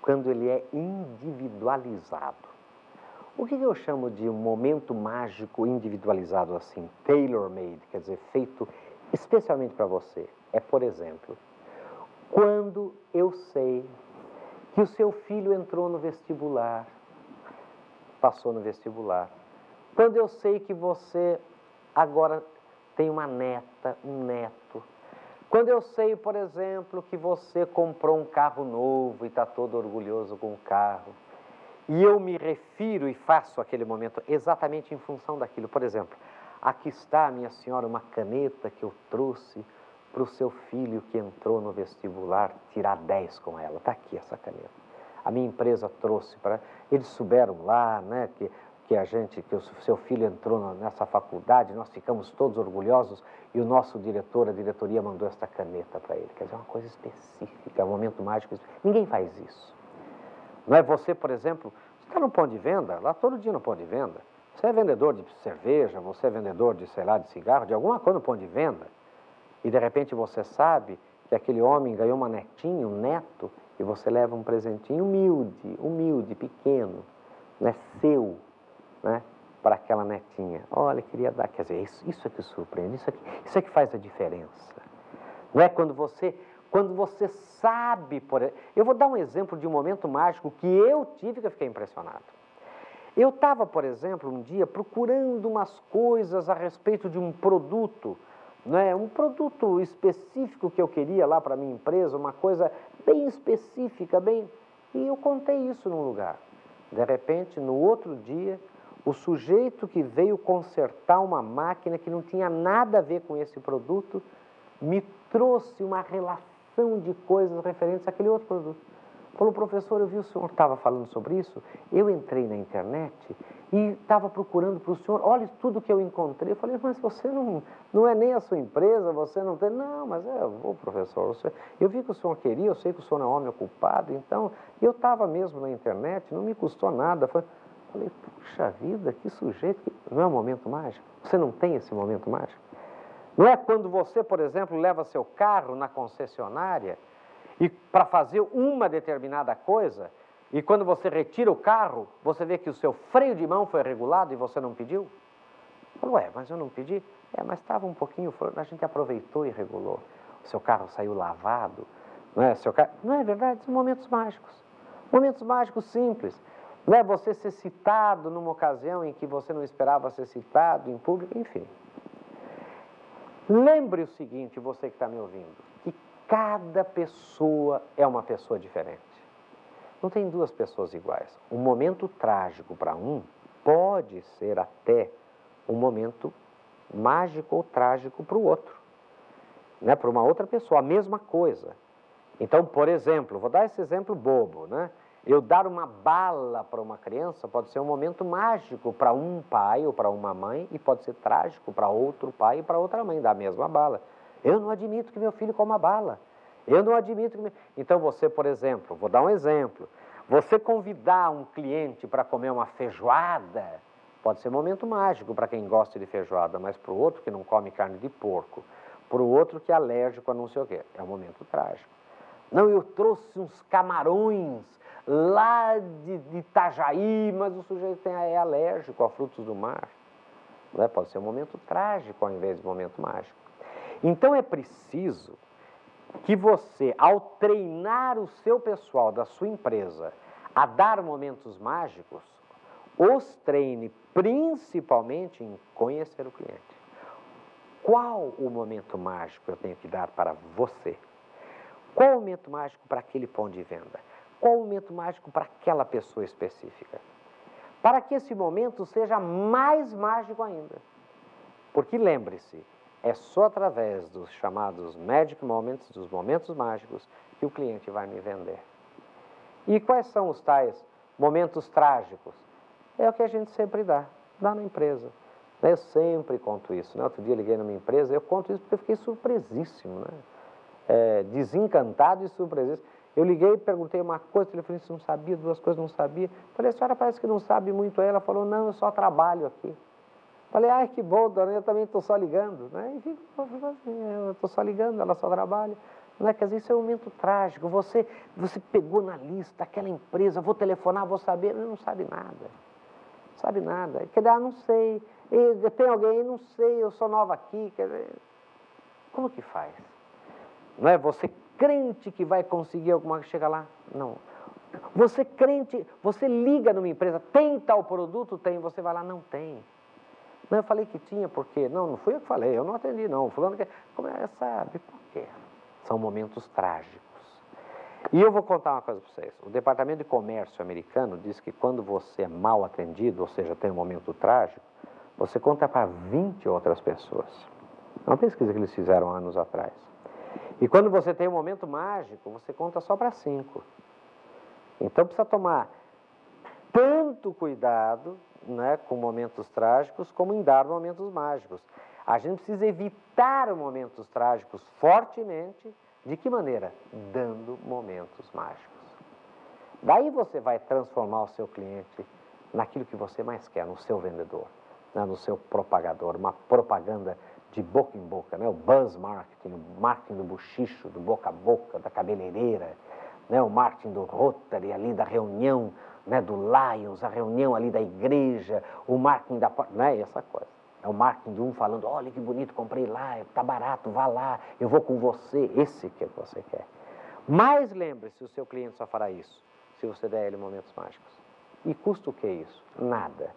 Quando ele é individualizado. O que eu chamo de um momento mágico individualizado assim, tailor-made, quer dizer, feito especialmente para você? É, por exemplo, quando eu sei que o seu filho entrou no vestibular, passou no vestibular. Quando eu sei que você agora tem uma neta, um neto. Quando eu sei, por exemplo, que você comprou um carro novo e está todo orgulhoso com o carro. E eu me refiro e faço aquele momento exatamente em função daquilo. Por exemplo, aqui está, minha senhora, uma caneta que eu trouxe para o seu filho que entrou no vestibular tirar 10 com ela. Está aqui essa caneta. A minha empresa trouxe para... Eles souberam lá, né, que o seu filho entrou nessa faculdade, nós ficamos todos orgulhosos e o nosso diretor, a diretoria, mandou esta caneta para ele. Quer dizer, uma coisa específica, um momento mágico. Ninguém faz isso. Não é você, por exemplo, você está no ponto de venda, lá todo dia no ponto de venda. Você é vendedor de cerveja, você é vendedor de, sei lá, de cigarro, de alguma coisa no ponto de venda. E de repente você sabe que aquele homem ganhou uma netinha, um neto, e você leva um presentinho humilde, pequeno, né, seu, né, para aquela netinha. Olha, queria dar, quer dizer, isso é que surpreende, isso é que faz a diferença. Não é quando você sabe, eu vou dar um exemplo de um momento mágico que eu tive que eu fiquei impressionado. Eu estava, por exemplo, um dia procurando umas coisas a respeito de um produto, né, um produto específico que eu queria lá para a minha empresa, uma coisa bem específica, e eu contei isso num lugar. De repente, no outro dia, o sujeito que veio consertar uma máquina que não tinha nada a ver com esse produto, me trouxe uma relação de coisas referentes àquele outro produto. Falou, professor, eu vi o senhor estava falando sobre isso, eu entrei na internet e estava procurando para o senhor, olha tudo que eu encontrei. Eu falei, mas você não é nem a sua empresa, você não tem... Não, mas professor, eu vi que o senhor queria, eu sei que o senhor não é homem ocupado, então, eu estava mesmo na internet, não me custou nada. Falei, puxa vida, que sujeito, não é um momento mágico? Você não tem esse momento mágico? Não é quando você, por exemplo, leva seu carro na concessionária e para fazer uma determinada coisa, e quando você retira o carro, você vê que o seu freio de mão foi regulado e você não pediu? Falou, mas eu não pedi? Mas estava um pouquinho, a gente aproveitou e regulou. O seu carro saiu lavado, não é? Não é verdade? São momentos mágicos simples. Não é você ser citado numa ocasião em que você não esperava ser citado em público, enfim. Lembre o seguinte, você que está me ouvindo, que Cada pessoa é uma pessoa diferente. Não tem duas pessoas iguais. Um momento trágico para um pode ser até um momento mágico ou trágico para o outro, né? Para uma outra pessoa, a mesma coisa. Então, por exemplo, vou dar esse exemplo bobo, né? Eu dar uma bala para uma criança pode ser um momento mágico para um pai ou para uma mãe e pode ser trágico para outro pai e para outra mãe, dar a mesma bala. Eu não admito que meu filho coma bala. Eu não admito que... Então você, por exemplo, vou dar um exemplo. Você convidar um cliente para comer uma feijoada pode ser um momento mágico para quem gosta de feijoada, mas para o outro que não come carne de porco, para o outro que é alérgico a não sei o quê, é um momento trágico. Não, eu trouxe uns camarões lá de Itajaí, mas o sujeito é alérgico a frutos do mar. Né? Pode ser um momento trágico ao invés de um momento mágico. Então é preciso que você, ao treinar o seu pessoal da sua empresa a dar momentos mágicos, os treine principalmente em conhecer o cliente. Qual o momento mágico eu tenho que dar para você? Qual o momento mágico para aquele ponto de venda? Qual o momento mágico para aquela pessoa específica? Para que esse momento seja mais mágico ainda. Porque lembre-se, é só através dos chamados magic moments, dos momentos mágicos, que o cliente vai me vender. E quais são os tais momentos trágicos? É o que a gente sempre dá na empresa. Eu sempre conto isso. Né? Outro dia eu liguei na minha empresa, eu conto isso porque eu fiquei surpresíssimo, né? Desencantado e surpresíssimo. Eu liguei e perguntei uma coisa, o telefonista não sabia, duas coisas não sabia. Falei, a senhora parece que não sabe muito. Aí ela falou, não, eu só trabalho aqui. Falei, ai, que bom, dona, eu também estou só ligando. Né? E fico assim, eu estou só ligando, ela só trabalha. Não é? Quer dizer, isso é um momento trágico. Você pegou na lista aquela empresa, vou telefonar, vou saber. Não sabe nada. Não sabe nada. Quer dizer, não sei. Tem alguém, não sei, eu sou nova aqui. Quer dizer, como que faz? Não é você crente que vai conseguir alguma coisa, chega lá? Não. Você crente, você liga numa empresa, tem tal produto? Tem. Você vai lá, não tem. Não, eu falei que tinha, por quê? Não fui eu que falei, eu não atendi, não. Fulano que... Como é, sabe, por quê? São momentos trágicos. E eu vou contar uma coisa para vocês. O Departamento de Comércio americano diz que quando você é mal atendido, ou seja, tem um momento trágico, você conta para 20 outras pessoas. É uma pesquisa que eles fizeram anos atrás. E quando você tem um momento mágico, você conta só para 5. Então precisa tomar tanto cuidado, né, com momentos trágicos, como em dar momentos mágicos. A gente precisa evitar momentos trágicos fortemente. De que maneira? Dando momentos mágicos. Daí você vai transformar o seu cliente naquilo que você mais quer, no seu vendedor, né, no seu propagador, uma propaganda de boca em boca, né, o buzz marketing, o marketing do bochicho, do boca a boca, da cabeleireira, né, o marketing do Rotary, ali da reunião, né, do Lions, a reunião ali da igreja, o marketing da... Né, essa coisa. É o marketing de um falando, olha que bonito, comprei lá, tá barato, vá lá, eu vou com você. Esse que você quer. Mas lembre-se, o seu cliente só fará isso se você der a ele momentos mágicos. E custa o que isso? Nada.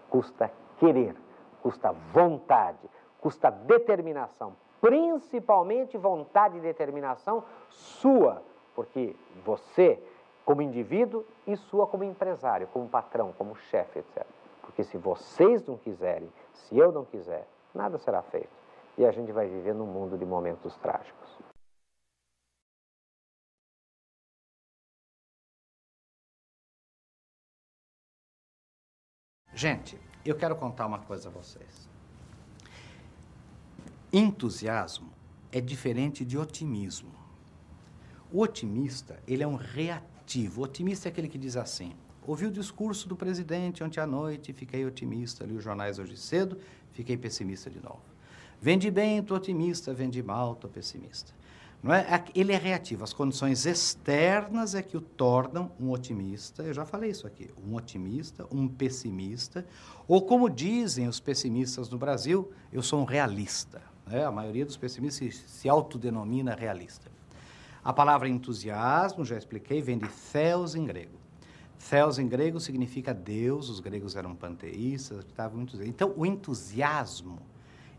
Custa querer, custa vontade, custa determinação. Principalmente vontade e determinação sua, porque você, como indivíduo, e sua como empresário, como patrão, como chefe, etc. Porque se vocês não quiserem, se eu não quiser, nada será feito. E a gente vai viver num mundo de momentos trágicos. Gente, eu quero contar uma coisa a vocês. Entusiasmo é diferente de otimismo. O otimista, ele é um reativo. O otimista é aquele que diz assim: ouvi o discurso do presidente ontem à noite, fiquei otimista, li os jornais hoje cedo, fiquei pessimista de novo. Vendi bem, estou otimista, vendi mal, estou pessimista. Não é? Ele é reativo, as condições externas é que o tornam um otimista, eu já falei isso aqui, um otimista, um pessimista, ou como dizem os pessimistas no Brasil, eu sou um realista. Né? A maioria dos pessimistas se autodenomina realista. A palavra entusiasmo, já expliquei, vem de theos em grego. Theos em grego significa Deus, os gregos eram panteístas, estavam entusiasmados. Então, o entusiasmo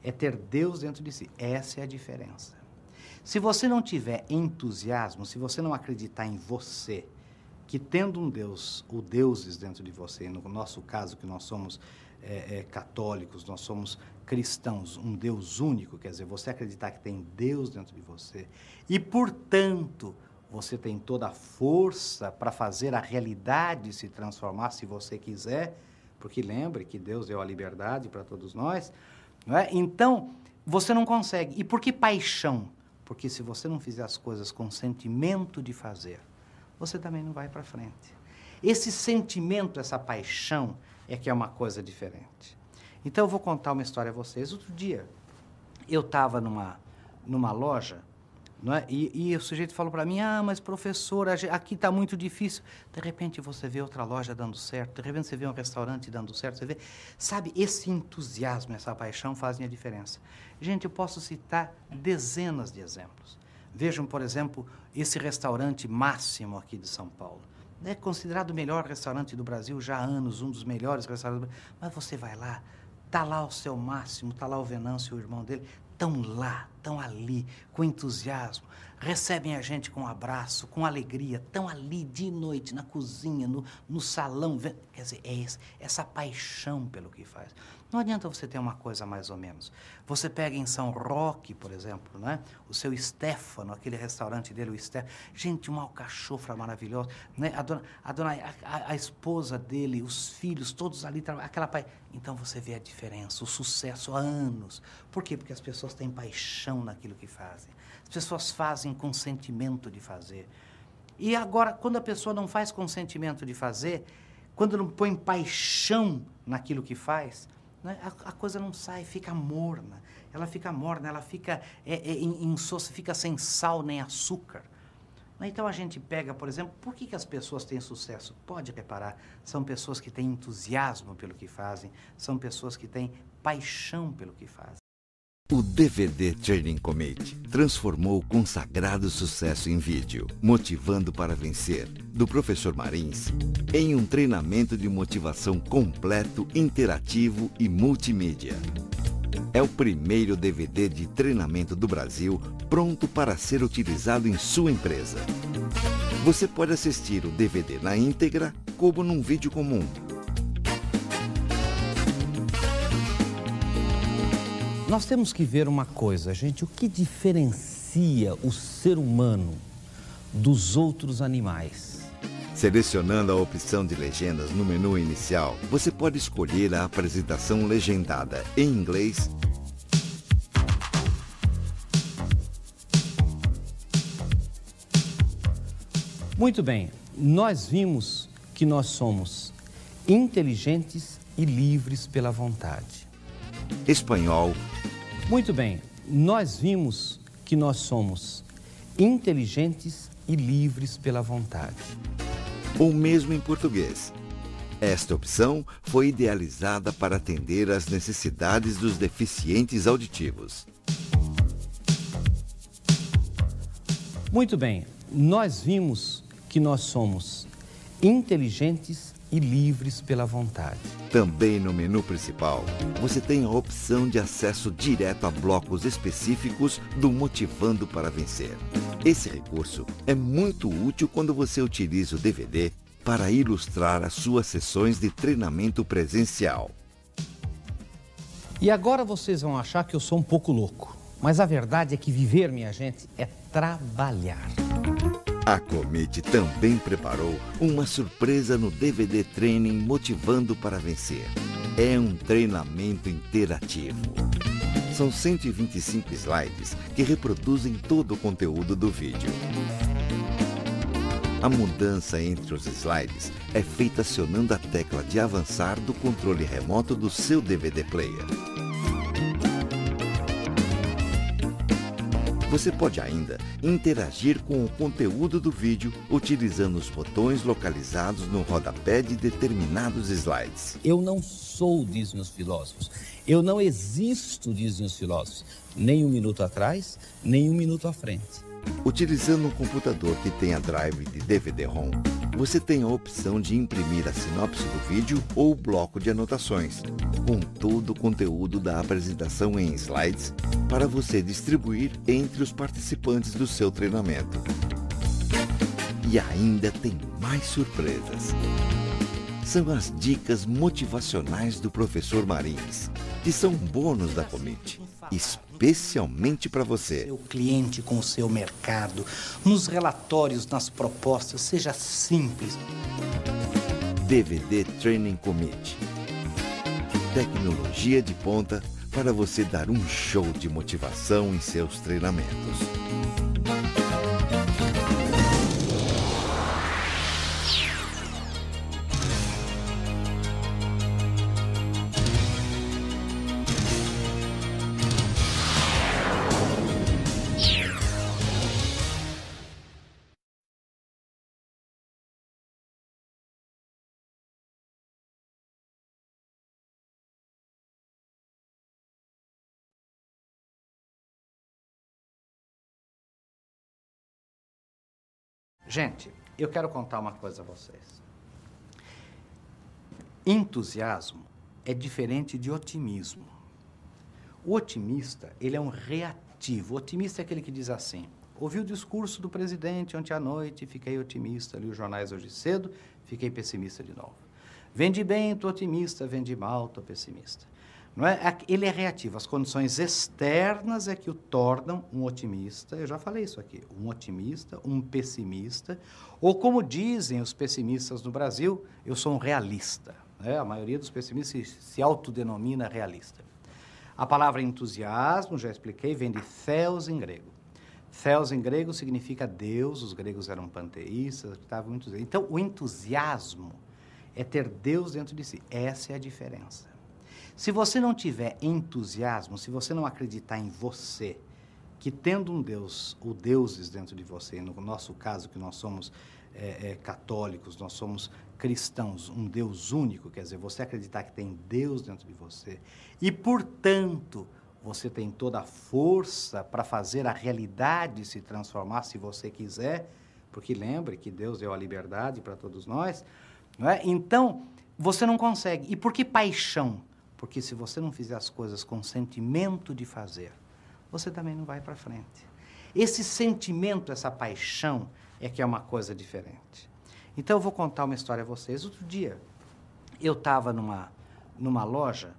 é ter Deus dentro de si. Essa é a diferença. Se você não tiver entusiasmo, se você não acreditar em você, que tendo um Deus, ou deuses dentro de você, no nosso caso, que nós somos católicos, nós somos cristãos, um Deus único, quer dizer, você acreditar que tem Deus dentro de você, e, portanto, você tem toda a força para fazer a realidade se transformar, se você quiser, porque lembre que Deus deu a liberdade para todos nós, não é? Então, você não consegue. E por que paixão? Porque se você não fizer as coisas com sentimento de fazer, você também não vai para frente. Esse sentimento, essa paixão, é que é uma coisa diferente. Então, eu vou contar uma história a vocês. Outro dia, eu estava numa loja, não é? E o sujeito falou para mim, mas professor, aqui está muito difícil. De repente, você vê outra loja dando certo, de repente, você vê um restaurante dando certo, você vê... Sabe, esse entusiasmo, essa paixão fazem a diferença. Gente, eu posso citar dezenas de exemplos. Vejam, por exemplo, esse restaurante Máximo aqui de São Paulo. É considerado o melhor restaurante do Brasil já há anos, um dos melhores restaurantes do Brasil. Mas você vai lá, está lá o seu Máximo, está lá o Venâncio, o irmão dele, estão lá, estão ali, com entusiasmo, recebem a gente com um abraço, com alegria, estão ali de noite, na cozinha, no salão. Quer dizer, é essa paixão pelo que faz. Não adianta você ter uma coisa mais ou menos. Você pega em São Roque, por exemplo, né? O seu Stefano, aquele restaurante dele, o Stefano. Gente, uma alcachofra maravilhosa. Né? A esposa dele, os filhos, todos ali, aquela paixão. Então você vê a diferença, o sucesso há anos. Por quê? Porque as pessoas têm paixão naquilo que fazem. As pessoas fazem com sentimento de fazer. E agora, quando a pessoa não faz com sentimento de fazer, quando não põe paixão naquilo que faz, né, a coisa não sai, fica morna. Ela fica morna, ela fica insossa, fica sem sal nem açúcar. Então a gente pega, por exemplo, por que as pessoas têm sucesso? Pode reparar, são pessoas que têm entusiasmo pelo que fazem, são pessoas que têm paixão pelo que fazem. O DVD Training Committee transformou o consagrado sucesso em vídeo, Motivando para Vencer, do professor Marins, em um treinamento de motivação completo, interativo e multimídia. É o primeiro DVD de treinamento do Brasil pronto para ser utilizado em sua empresa. Você pode assistir o DVD na íntegra como num vídeo comum. Nós temos que ver uma coisa, gente, o que diferencia o ser humano dos outros animais? Selecionando a opção de legendas no menu inicial, você pode escolher a apresentação legendada em inglês, Muito bem, nós vimos que nós somos inteligentes e livres pela vontade. espanhol, Muito bem, nós vimos que nós somos inteligentes e livres pela vontade. ou mesmo em português. Esta opção foi idealizada para atender às necessidades dos deficientes auditivos. Muito bem, nós vimos que nós somos inteligentes e livres pela vontade. Também no menu principal, você tem a opção de acesso direto a blocos específicos do Motivando para Vencer. Esse recurso é muito útil quando você utiliza o DVD para ilustrar as suas sessões de treinamento presencial. E agora vocês vão achar que eu sou um pouco louco, mas a verdade é que viver, minha gente, é trabalhar. A Committee também preparou uma surpresa no DVD Training Motivando para Vencer. É um treinamento interativo. São 125 slides que reproduzem todo o conteúdo do vídeo. A mudança entre os slides é feita acionando a tecla de avançar do controle remoto do seu DVD player. Você pode ainda interagir com o conteúdo do vídeo utilizando os botões localizados no rodapé de determinados slides. Eu não sou, dizem os filósofos. Eu não existo, dizem os filósofos. Nem um minuto atrás, nem um minuto à frente. Utilizando um computador que tenha drive de DVD-ROM, você tem a opção de imprimir a sinopse do vídeo ou bloco de anotações, com todo o conteúdo da apresentação em slides para você distribuir entre os participantes do seu treinamento. E ainda tem mais surpresas. São as dicas motivacionais do professor Marins, que são bônus da Commit, especialmente para você. Seu cliente com o seu mercado, nos relatórios, nas propostas, seja simples. DVD Training Commit. Tecnologia de ponta para você dar um show de motivação em seus treinamentos. Gente, eu quero contar uma coisa a vocês. Entusiasmo é diferente de otimismo. O otimista, ele é um reativo. O otimista é aquele que diz assim: ouvi o discurso do presidente ontem à noite, fiquei otimista, li os jornais hoje cedo, fiquei pessimista de novo. Vendi bem, estou otimista, vendi mal, estou pessimista. Não é? Ele é reativo. As condições externas é que o tornam um otimista. Eu já falei isso aqui. Um otimista, um pessimista. Ou como dizem os pessimistas no Brasil, eu sou um realista. Né? A maioria dos pessimistas se autodenomina realista. A palavra entusiasmo, já expliquei, vem de theos em grego. Theos em grego significa Deus. Os gregos eram panteístas. Então, o entusiasmo é ter Deus dentro de si. Essa é a diferença. Se você não tiver entusiasmo, se você não acreditar em você, que tendo um Deus, ou deuses dentro de você, no nosso caso, que nós somos católicos, nós somos cristãos, um Deus único, quer dizer, você acreditar que tem Deus dentro de você, e, portanto, você tem toda a força para fazer a realidade se transformar, se você quiser, porque lembre que Deus deu a liberdade para todos nós, não é? Então, você não consegue. E por que paixão? Porque se você não fizer as coisas com sentimento de fazer, você também não vai para frente. Esse sentimento, essa paixão, é que é uma coisa diferente. Então, eu vou contar uma história a vocês. Outro dia, eu estava numa loja,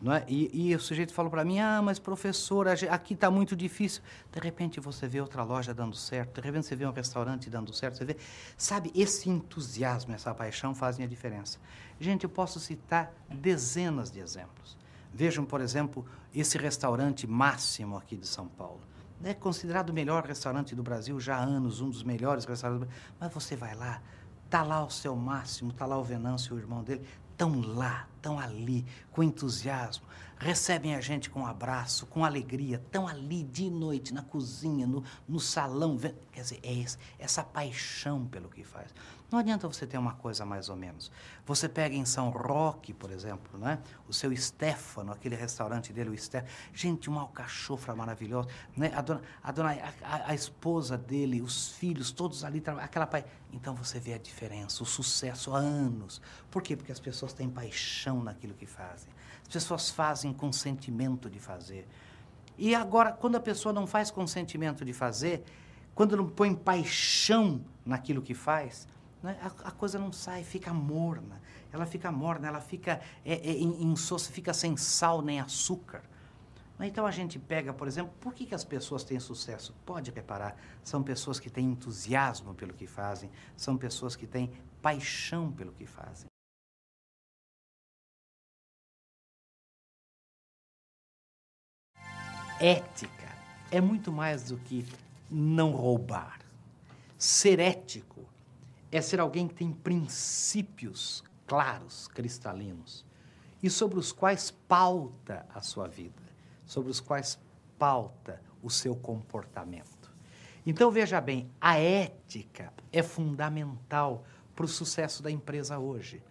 não é? E o sujeito falou para mim: ah, mas professor, aqui está muito difícil. De repente, você vê outra loja dando certo, de repente você vê um restaurante dando certo, você vê... Sabe, esse entusiasmo, essa paixão fazem a diferença. Gente, eu posso citar dezenas de exemplos. Vejam, por exemplo, esse restaurante Máximo aqui de São Paulo. É considerado o melhor restaurante do Brasil já há anos, um dos melhores restaurantes do Brasil. Mas você vai lá, está lá o seu Máximo, está lá o Venâncio, o irmão dele, estão lá, estão ali, com entusiasmo, recebem a gente com um abraço, com alegria, estão ali de noite, na cozinha, no salão, quer dizer, é essa paixão pelo que faz. Não adianta você ter uma coisa mais ou menos. Você pega em São Roque, por exemplo, né? O seu Stefano, aquele restaurante dele, o Stefano, gente, uma alcachofra maravilhosa, né? A esposa dele, os filhos, todos ali, aquela paixão. Então você vê a diferença, o sucesso há anos. Por quê? Porque as pessoas têm paixão naquilo que fazem. As pessoas fazem com sentimento de fazer. E agora, quando a pessoa não faz com sentimento de fazer, quando não põe paixão naquilo que faz, né, a coisa não sai, fica morna. Ela fica morna, ela fica insossa, fica sem sal nem açúcar. Então a gente pega, por exemplo, por que as pessoas têm sucesso? Pode reparar, são pessoas que têm entusiasmo pelo que fazem, são pessoas que têm paixão pelo que fazem. Ética é muito mais do que não roubar. Ser ético é ser alguém que tem princípios claros, cristalinos, e sobre os quais pauta a sua vida, sobre os quais pauta o seu comportamento. Então, veja bem, a ética é fundamental para o sucesso da empresa hoje.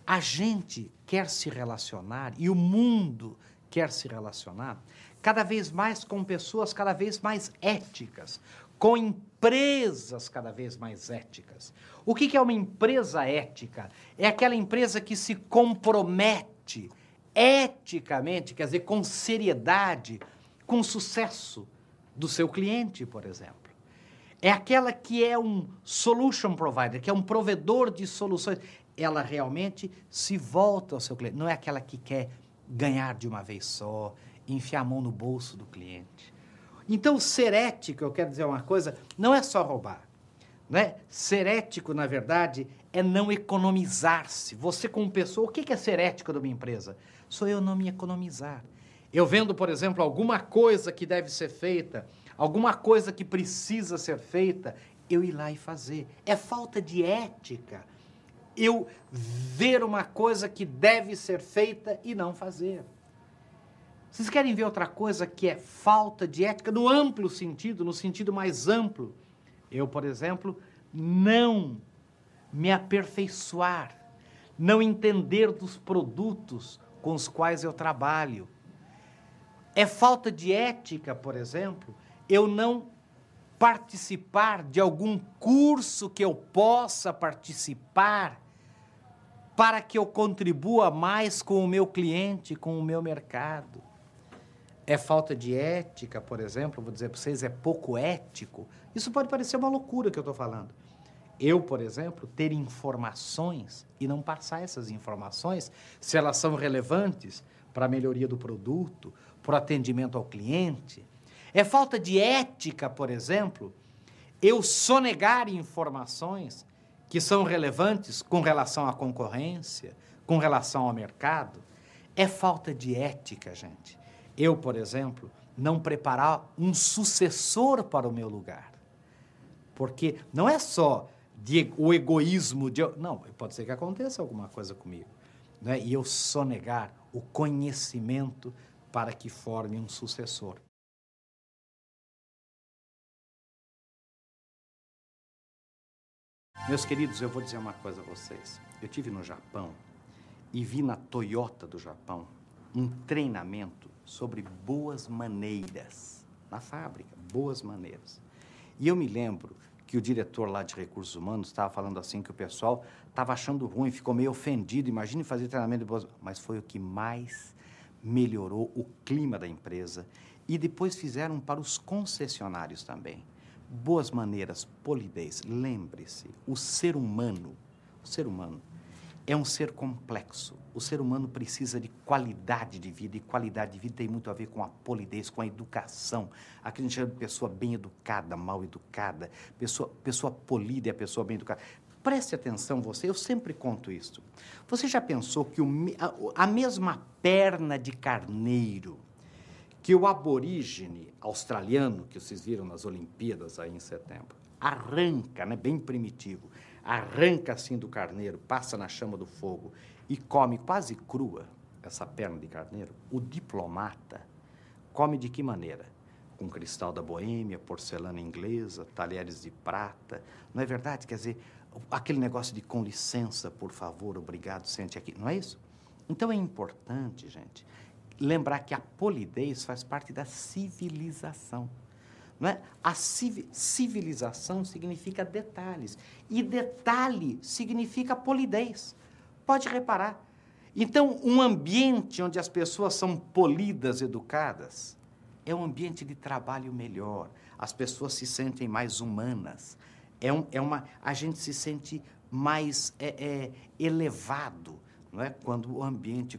A gente quer se relacionar, e o mundo quer se relacionar, cada vez mais com pessoas cada vez mais éticas, com empresas empresas cada vez mais éticas. O que é uma empresa ética? É aquela empresa que se compromete eticamente, quer dizer, com seriedade, com o sucesso do seu cliente, por exemplo. É aquela que é um solution provider, que é um provedor de soluções. Ela realmente se volta ao seu cliente. Não é aquela que quer ganhar de uma vez só, enfiar a mão no bolso do cliente. Então, ser ético, eu quero dizer uma coisa, não é só roubar. Né? Ser ético, na verdade, é não economizar-se. Você, como pessoa, o que é ser ético de uma empresa? Sou eu não me economizar. Eu vendo, por exemplo, alguma coisa que deve ser feita, alguma coisa que precisa ser feita, eu ir lá e fazer. É falta de ética eu ver uma coisa que deve ser feita e não fazer. Vocês querem ver outra coisa que é falta de ética no amplo sentido, no sentido mais amplo? Eu, por exemplo, não me aperfeiçoar, não entender dos produtos com os quais eu trabalho. É falta de ética, por exemplo, eu não participar de algum curso que eu possa participar para que eu contribua mais com o meu cliente, com o meu mercado. É falta de ética, por exemplo, vou dizer para vocês, é pouco ético. Isso pode parecer uma loucura que eu estou falando. Eu, por exemplo, ter informações e não passar essas informações, se elas são relevantes para a melhoria do produto, para o atendimento ao cliente. É falta de ética, por exemplo, eu sonegar informações que são relevantes com relação à concorrência, com relação ao mercado. É falta de ética, gente. Eu, por exemplo, não preparar um sucessor para o meu lugar. Porque não é só o egoísmo de... Não, pode ser que aconteça alguma coisa comigo. Né? E eu sonegar o conhecimento para que forme um sucessor. Meus queridos, eu vou dizer uma coisa a vocês. Eu estive no Japão e vi na Toyota do Japão um treinamento sobre boas maneiras. Na fábrica, boas maneiras. E eu me lembro que o diretor lá de recursos humanos estava falando assim que o pessoal estava achando ruim, ficou meio ofendido. Imagine fazer treinamento de boas... Mas foi o que mais melhorou o clima da empresa. E depois fizeram para os concessionários também. Boas maneiras, polidez. Lembre-se, o ser humano é um ser complexo. O ser humano precisa de qualidade de vida, e qualidade de vida tem muito a ver com a polidez, com a educação. Aqui a gente chama de pessoa bem educada, mal educada, pessoa polida é a pessoa bem educada. Preste atenção você, eu sempre conto isso. Você já pensou que a mesma perna de carneiro que o aborígene australiano, que vocês viram nas Olimpíadas aí em setembro, arranca, né, bem primitivo, arranca assim do carneiro, passa na chama do fogo e come quase crua essa perna de carneiro, o diplomata come de que maneira? Com cristal da Boêmia, porcelana inglesa, talheres de prata, não é verdade? Quer dizer, aquele negócio de com licença, por favor, obrigado, sente aqui, não é isso? Então é importante, gente, lembrar que a polidez faz parte da civilização. Não é? A civilização significa detalhes. E detalhe significa polidez. Pode reparar. Então, um ambiente onde as pessoas são polidas, educadas, é um ambiente de trabalho melhor. As pessoas se sentem mais humanas. A gente se sente mais elevado. Não é?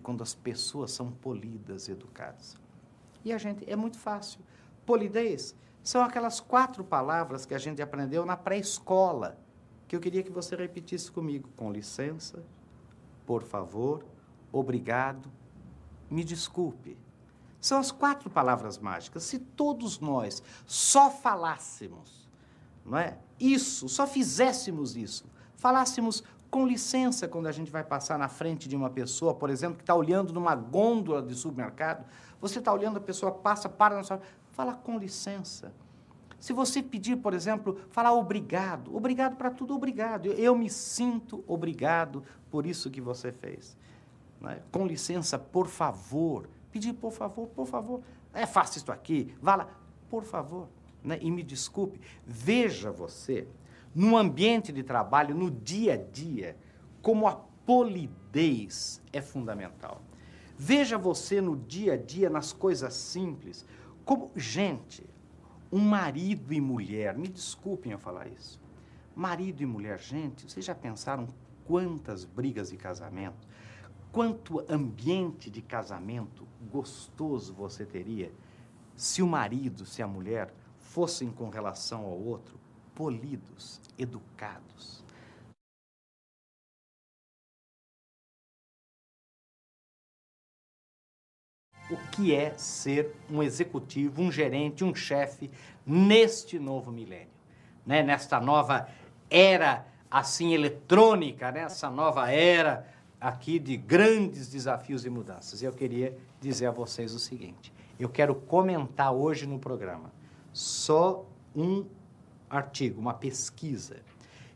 Quando as pessoas são polidas, educadas. E é muito fácil. Polidez são aquelas 4 palavras que a gente aprendeu na pré-escola, que eu queria que você repetisse comigo. Com licença, por favor, obrigado, me desculpe. São as 4 palavras mágicas. Se todos nós só falássemos, não é? Isso, só fizéssemos isso, falássemos com licença, quando a gente vai passar na frente de uma pessoa, por exemplo, que está olhando numa gôndola de supermercado, você está olhando, a pessoa passa, para na sua... Fala com licença. Se você pedir, por exemplo, falar obrigado para tudo, obrigado. Eu me sinto obrigado por isso que você fez. Não é? Com licença, por favor. Pedir por favor. É fácil isso aqui, vá lá, por favor. né? E me desculpe, veja você, no ambiente de trabalho, no dia a dia, como a polidez é fundamental. Veja você no dia a dia, nas coisas simples, como, gente, um marido e mulher, me desculpem eu falar isso, marido e mulher, gente, vocês já pensaram quantas brigas de casamento, quanto ambiente de casamento gostoso você teria se o marido, se a mulher fossem com relação ao outro polidos, educados. O que é ser um executivo, um gerente, um chefe neste novo milênio, né? Nesta nova era assim eletrônica, nessa nova era aqui de grandes desafios e mudanças. E eu queria dizer a vocês o seguinte, eu quero comentar hoje no programa só um artigo, uma pesquisa,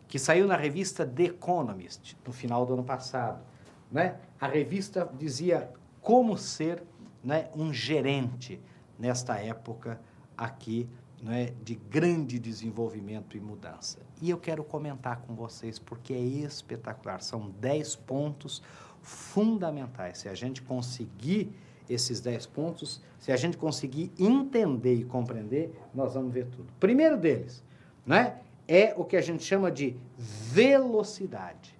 que saiu na revista The Economist no final do ano passado, né? A revista dizia como ser, né, um gerente nesta época aqui, né, de grande desenvolvimento e mudança. E eu quero comentar com vocês porque é espetacular. São 10 pontos fundamentais. Se a gente conseguir esses 10 pontos, se a gente conseguir entender e compreender, nós vamos ver tudo. O primeiro deles, né, é o que a gente chama de velocidade.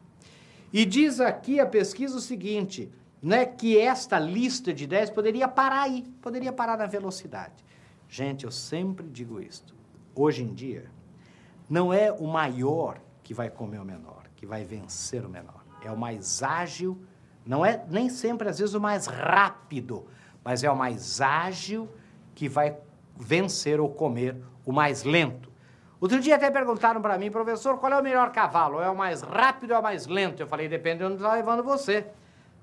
E diz aqui a pesquisa o seguinte, né, que esta lista de 10 poderia parar aí, poderia parar na velocidade. Gente, eu sempre digo isto, hoje em dia, não é o maior que vai comer o menor, que vai vencer o menor, é o mais ágil, não é nem sempre, às vezes, o mais rápido, mas é o mais ágil que vai vencer ou comer o mais lento. Outro dia até perguntaram para mim, professor, qual é o melhor cavalo? É o mais rápido ou é o mais lento? Eu falei, depende de onde está levando você.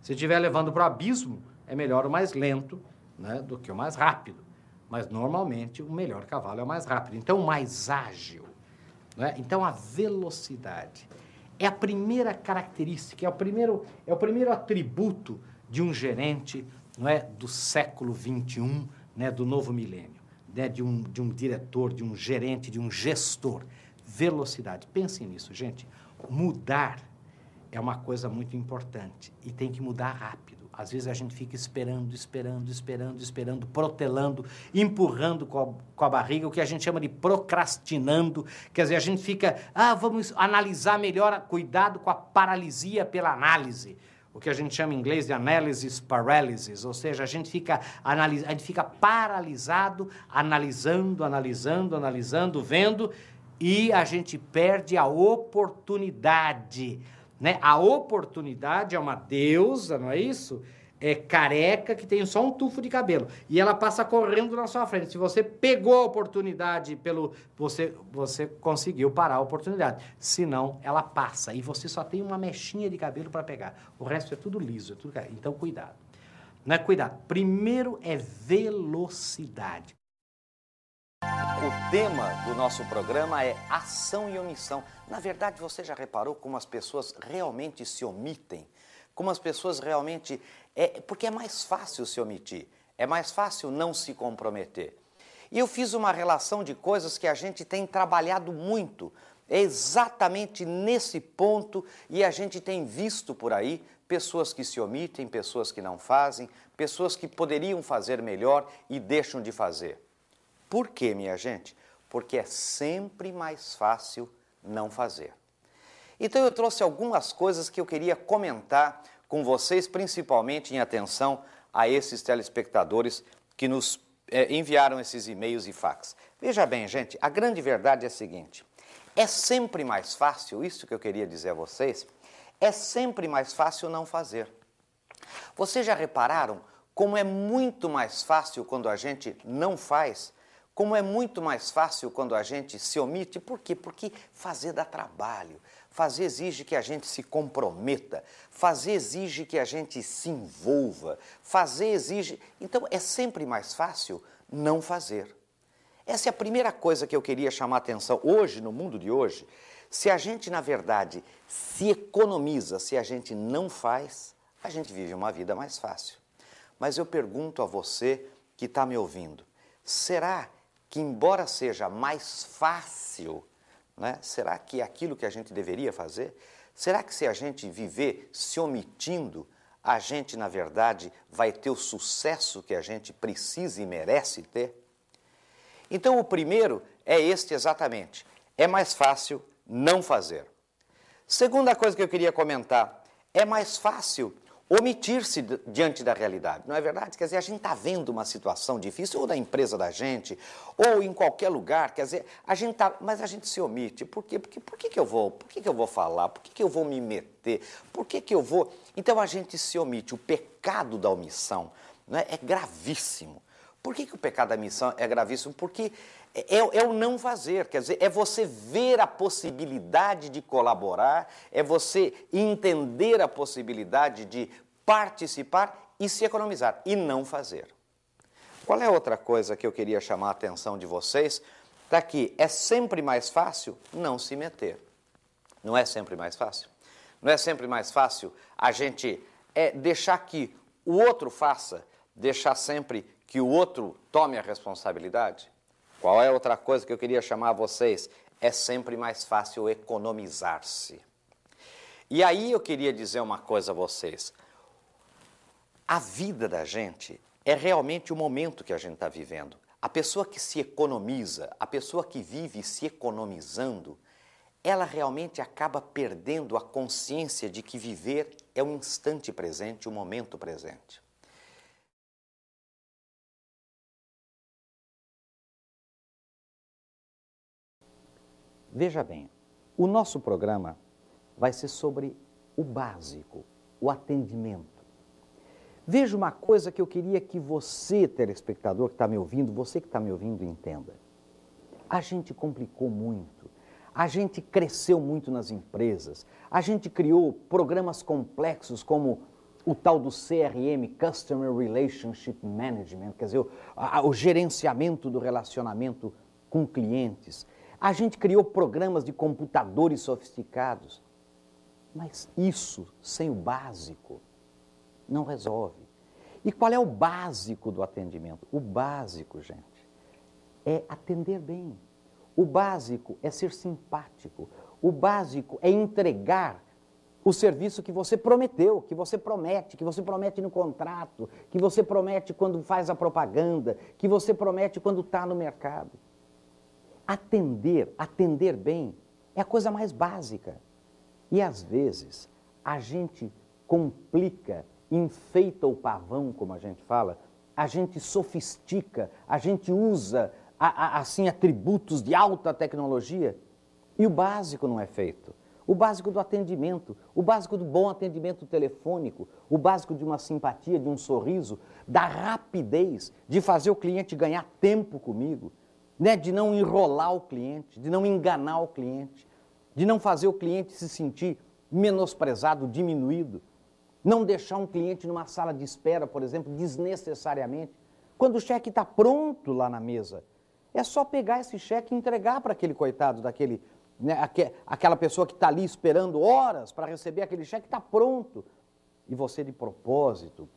Se estiver levando para o abismo, é melhor o mais lento, né, do que o mais rápido. Mas, normalmente, o melhor cavalo é o mais rápido. Então, o mais ágil. Né? Então, a velocidade é a primeira característica, é o primeiro atributo de um gerente, não é, do século XXI, né, do novo milênio, né, de um diretor, de um gerente, de um gestor. Velocidade. Pensem nisso, gente. Mudar é uma coisa muito importante e tem que mudar rápido. Às vezes a gente fica esperando, protelando, empurrando com a barriga, o que a gente chama de procrastinando. Quer dizer, a gente fica, vamos analisar melhor, cuidado com a paralisia pela análise. O que a gente chama em inglês de analysis paralysis, ou seja, a gente fica paralisado, analisando, vendo, e a gente perde a oportunidade. Né? A oportunidade é uma deusa, não é isso? É careca que tem só um tufo de cabelo. E ela passa correndo na sua frente. Se você pegou a oportunidade, você conseguiu parar a oportunidade. Se não, ela passa. E você só tem uma mechinha de cabelo para pegar. O resto é tudo liso. É tudo... Então, cuidado. Não é cuidado. Primeiro é velocidade. O tema do nosso programa é ação e omissão. Na verdade, você já reparou como as pessoas realmente se omitem? Como as pessoas realmente... Porque é mais fácil se omitir, é mais fácil não se comprometer. E eu fiz uma relação de coisas que a gente tem trabalhado muito. É exatamente nesse ponto, e a gente tem visto por aí pessoas que se omitem, pessoas que não fazem, pessoas que poderiam fazer melhor e deixam de fazer. Por quê, minha gente? Porque é sempre mais fácil não fazer. Então eu trouxe algumas coisas que eu queria comentar com vocês, principalmente em atenção a esses telespectadores que nos enviaram esses e-mails e fax. Veja bem, gente, a grande verdade é a seguinte, é sempre mais fácil, isso que eu queria dizer a vocês, é sempre mais fácil não fazer. Vocês já repararam como é muito mais fácil quando a gente não faz? Como é muito mais fácil quando a gente se omite? Por quê? Porque fazer dá trabalho, fazer exige que a gente se comprometa, fazer exige que a gente se envolva, fazer exige... Então, é sempre mais fácil não fazer. Essa é a primeira coisa que eu queria chamar a atenção. Hoje, no mundo de hoje, se a gente, na verdade, se economiza, se a gente não faz, a gente vive uma vida mais fácil. Mas eu pergunto a você que está me ouvindo, será que, embora seja mais fácil, né, será que é aquilo que a gente deveria fazer? Será que se a gente viver se omitindo, a gente, na verdade, vai ter o sucesso que a gente precisa e merece ter? Então, o primeiro é este exatamente. É mais fácil não fazer. Segunda coisa que eu queria comentar, é mais fácil omitir-se diante da realidade, não é verdade? Quer dizer, a gente está vendo uma situação difícil, ou da empresa da gente, ou em qualquer lugar, quer dizer, mas a gente se omite. Por quê? Porque por que eu vou falar? Por que eu vou me meter? Por que eu vou... Então a gente se omite. O pecado da omissão, né, é gravíssimo. Por que o pecado da omissão é gravíssimo? Porque é o não fazer, quer dizer, é você ver a possibilidade de colaborar, é você entender a possibilidade de participar e se economizar, e não fazer. Qual é outra coisa que eu queria chamar a atenção de vocês? Está aqui, é sempre mais fácil não se meter. Não é sempre mais fácil? Não é sempre mais fácil a gente deixar que o outro faça, deixar sempre que o outro tome a responsabilidade? Qual é outra coisa que eu queria chamar a vocês? É sempre mais fácil economizar-se. E aí eu queria dizer uma coisa a vocês. A vida da gente é realmente o momento que a gente está vivendo. A pessoa que se economiza, a pessoa que vive se economizando, ela realmente acaba perdendo a consciência de que viver é o instante presente, o momento presente. Veja bem, o nosso programa vai ser sobre o básico, o atendimento. Veja uma coisa que eu queria que você, telespectador que está me ouvindo, você que está me ouvindo, entenda. A gente complicou muito, a gente cresceu muito nas empresas, a gente criou programas complexos como o tal do CRM, Customer Relationship Management, quer dizer, o gerenciamento do relacionamento com clientes. A gente criou programas de computadores sofisticados, mas isso, sem o básico, não resolve. E qual é o básico do atendimento? O básico, gente, é atender bem. O básico é ser simpático. O básico é entregar o serviço que você prometeu, que você promete no contrato, que você promete quando faz a propaganda, que você promete quando está no mercado. Atender bem é a coisa mais básica. E às vezes a gente complica, enfeita o pavão, como a gente fala, a gente sofistica, a gente usa assim atributos de alta tecnologia e o básico não é feito. O básico do atendimento, o básico do bom atendimento telefônico, o básico de uma simpatia, de um sorriso, da rapidez, de fazer o cliente ganhar tempo comigo, né, de não enrolar o cliente, de não enganar o cliente, de não fazer o cliente se sentir menosprezado, diminuído, não deixar um cliente numa sala de espera, por exemplo, desnecessariamente, quando o cheque está pronto lá na mesa. É só pegar esse cheque e entregar para aquele coitado, aquela pessoa que está ali esperando horas para receber aquele cheque, está pronto. E você, de propósito,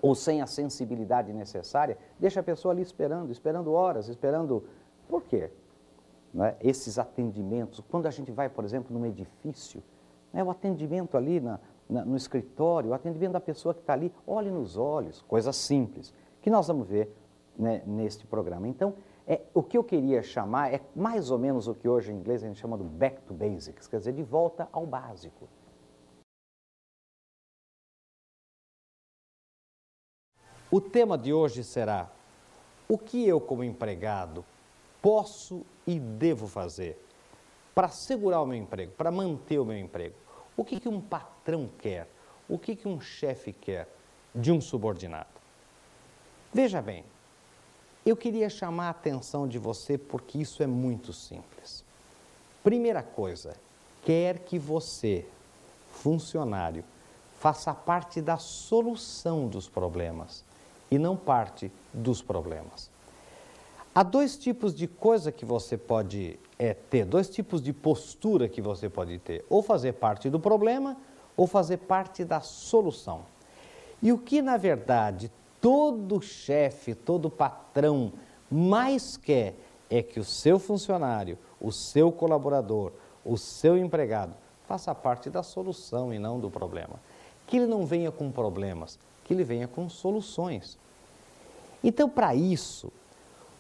ou sem a sensibilidade necessária, deixa a pessoa ali esperando horas, esperando... Por quê? Não é? Esses atendimentos, quando a gente vai, por exemplo, num edifício, né, o atendimento ali no escritório, o atendimento da pessoa que está ali, olhe nos olhos, coisas simples, que nós vamos ver, né, neste programa. Então, o que eu queria chamar é mais ou menos o que hoje em inglês a gente chama de back to basics, quer dizer, de volta ao básico. O tema de hoje será: o que eu, como empregado, posso e devo fazer para segurar o meu emprego, para manter o meu emprego? O que um patrão quer? O que um chefe quer de um subordinado? Veja bem, eu queria chamar a atenção de você porque isso é muito simples. Primeira coisa, quer que você, funcionário, faça parte da solução dos problemas e não parte dos problemas. Há dois tipos de coisa que você pode ter, dois tipos de postura que você pode ter, ou fazer parte do problema ou fazer parte da solução. E o que, na verdade, todo chefe, todo patrão mais quer é que o seu funcionário, o seu colaborador, o seu empregado faça parte da solução e não do problema. Que ele não venha com problemas, que ele venha com soluções. Então, para isso,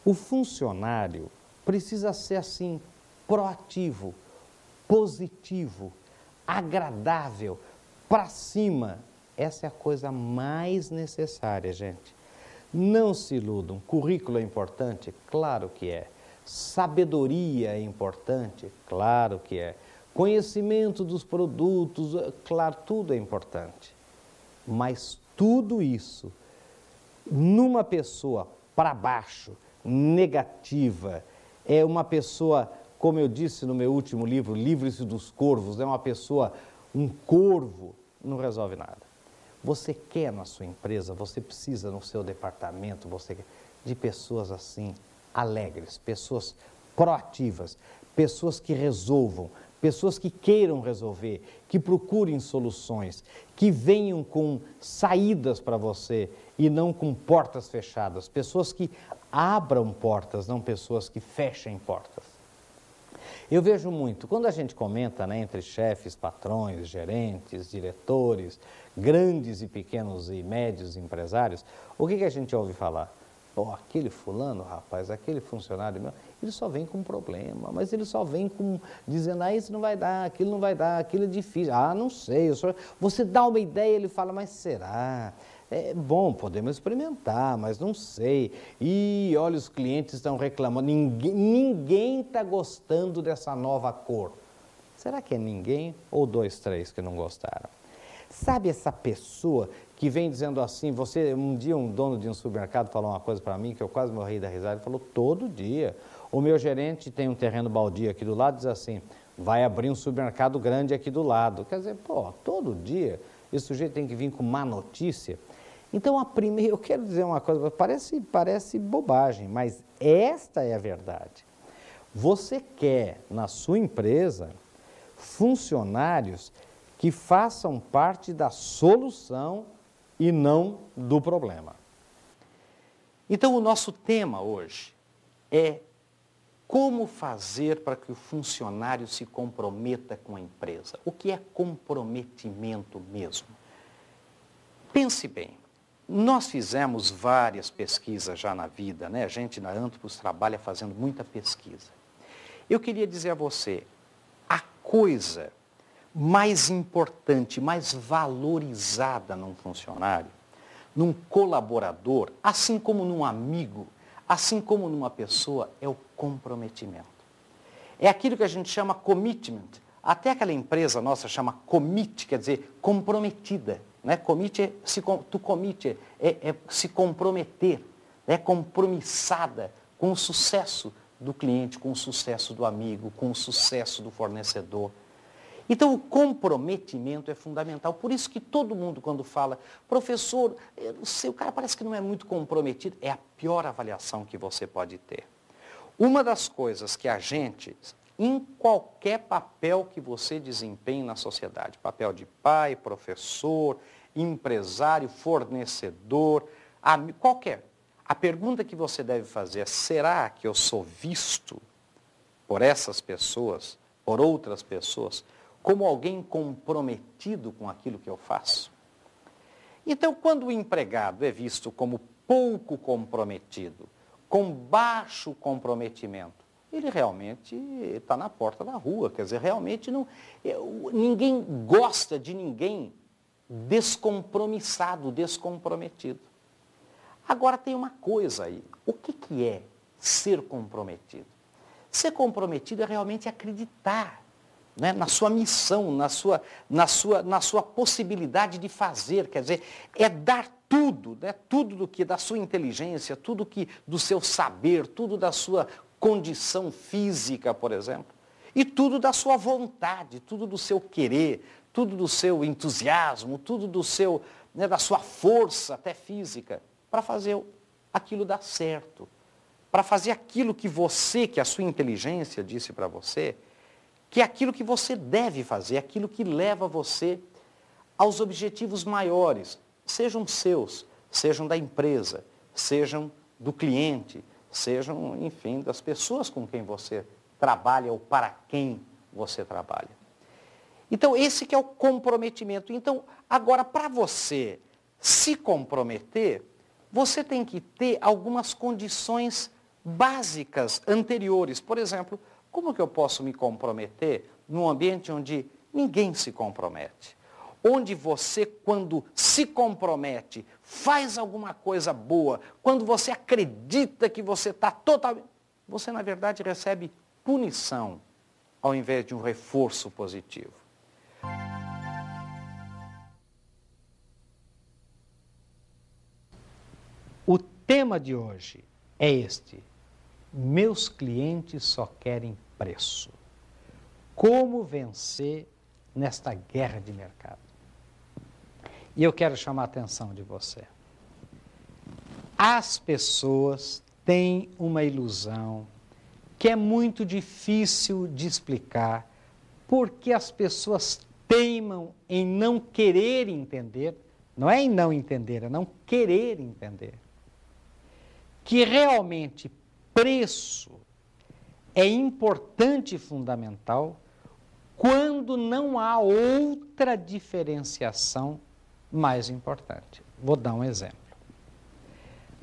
o funcionário precisa ser assim, proativo, positivo, agradável, para cima. Essa é a coisa mais necessária, gente. Não se iludam. Currículo é importante? Claro que é. Sabedoria é importante? Claro que é. Conhecimento dos produtos? Claro, tudo é importante. Mas tudo isso, numa pessoa para baixo, negativa, é uma pessoa, como eu disse no meu último livro, Livre-se dos Corvos, é uma pessoa, um corvo, não resolve nada. Você quer na sua empresa, você precisa no seu departamento, você quer, de pessoas assim, alegres, pessoas proativas, pessoas que resolvam, pessoas que queiram resolver, que procurem soluções, que venham com saídas para você e não com portas fechadas, pessoas que abram portas, não pessoas que fechem portas. Eu vejo muito, quando a gente comenta, né, entre chefes, patrões, gerentes, diretores, grandes e pequenos e médios empresários, o que a gente ouve falar? Oh, aquele fulano, rapaz, aquele funcionário meu, ele só vem com problema, mas ele só vem com, dizendo, isso não vai dar, aquilo não vai dar, aquilo é difícil. Não sei, você dá uma ideia, ele fala, mas será? É bom, podemos experimentar, mas não sei. E olha, os clientes estão reclamando, ninguém está gostando dessa nova cor. Será que é ninguém ou 2, 3 que não gostaram? Sabe essa pessoa que vem dizendo assim, um dia um dono de um supermercado falou uma coisa para mim que eu quase morri da risada, ele falou, todo dia. O meu gerente tem um terreno baldio aqui do lado, diz assim, vai abrir um supermercado grande aqui do lado. Quer dizer, todo dia esse sujeito tem que vir com má notícia. Então, eu quero dizer uma coisa, parece bobagem, mas esta é a verdade. Você quer, na sua empresa, funcionários que façam parte da solução e não do problema. Então, o nosso tema hoje é como fazer para que o funcionário se comprometa com a empresa. O que é comprometimento mesmo? Pense bem. Nós fizemos várias pesquisas já na vida, né? A gente na Antropos trabalha fazendo muita pesquisa. Eu queria dizer a você, a coisa mais importante, mais valorizada num funcionário, num colaborador, assim como num amigo, assim como numa pessoa, é o comprometimento. É aquilo que a gente chama commitment. Até aquela empresa nossa chama commit, quer dizer, comprometida. Né? Commit é se comprometer, é compromissada com o sucesso do cliente, com o sucesso do amigo, com o sucesso do fornecedor. Então, o comprometimento é fundamental. Por isso que todo mundo, quando fala, professor, eu não sei, o cara parece que não é muito comprometido, é a pior avaliação que você pode ter. Uma das coisas que a gente, em qualquer papel que você desempenhe na sociedade, papel de pai, professor, empresário, fornecedor, qualquer. A pergunta que você deve fazer é, será que eu sou visto por essas pessoas, por outras pessoas, como alguém comprometido com aquilo que eu faço? Então, quando o empregado é visto como pouco comprometido, com baixo comprometimento, ele realmente está na porta da rua, quer dizer, realmente ninguém gosta de ninguém descompromissado, descomprometido. Agora tem uma coisa aí, o que é ser comprometido? Ser comprometido é realmente acreditar, né, na sua missão, na sua possibilidade de fazer, quer dizer, é dar tudo, né, tudo da sua inteligência, tudo do seu saber, tudo da sua condição física, por exemplo, e tudo da sua vontade, tudo do seu querer, tudo do seu entusiasmo, tudo da sua força até física, para fazer aquilo dar certo, para fazer aquilo que a sua inteligência disse para você, que é aquilo que você deve fazer, aquilo que leva você aos objetivos maiores, sejam seus, sejam da empresa, sejam do cliente, sejam, enfim, das pessoas com quem você trabalha ou para quem você trabalha. Então, esse que é o comprometimento. Então, agora, para você se comprometer, você tem que ter algumas condições básicas anteriores. Por exemplo, como que eu posso me comprometer num ambiente onde ninguém se compromete? Onde você, quando se compromete, faz alguma coisa boa, quando você acredita que você está totalmente... Você, na verdade, recebe punição ao invés de um reforço positivo. O tema de hoje é este: meus clientes só querem preço. Como vencer nesta guerra de mercado? E eu quero chamar a atenção de você. As pessoas têm uma ilusão que é muito difícil de explicar, porque as pessoas teimam em não querer entender, não é em não entender, é não querer entender, que realmente preço é importante e fundamental quando não há outra diferenciação mais importante. Vou dar um exemplo.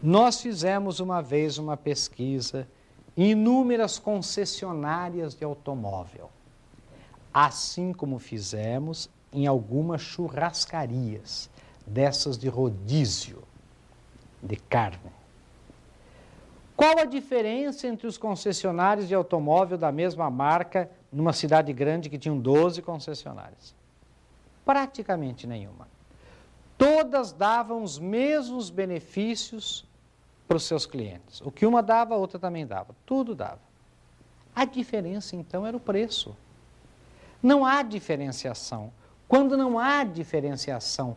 Nós fizemos uma vez uma pesquisa em inúmeras concessionárias de automóvel, assim como fizemos em algumas churrascarias, dessas de rodízio de carne. Qual a diferença entre os concessionários de automóvel da mesma marca numa cidade grande que tinham 12 concessionárias? Praticamente nenhuma. Todas davam os mesmos benefícios para os seus clientes. O que uma dava, a outra também dava. Tudo dava. A diferença, então, era o preço. Não há diferenciação. Quando não há diferenciação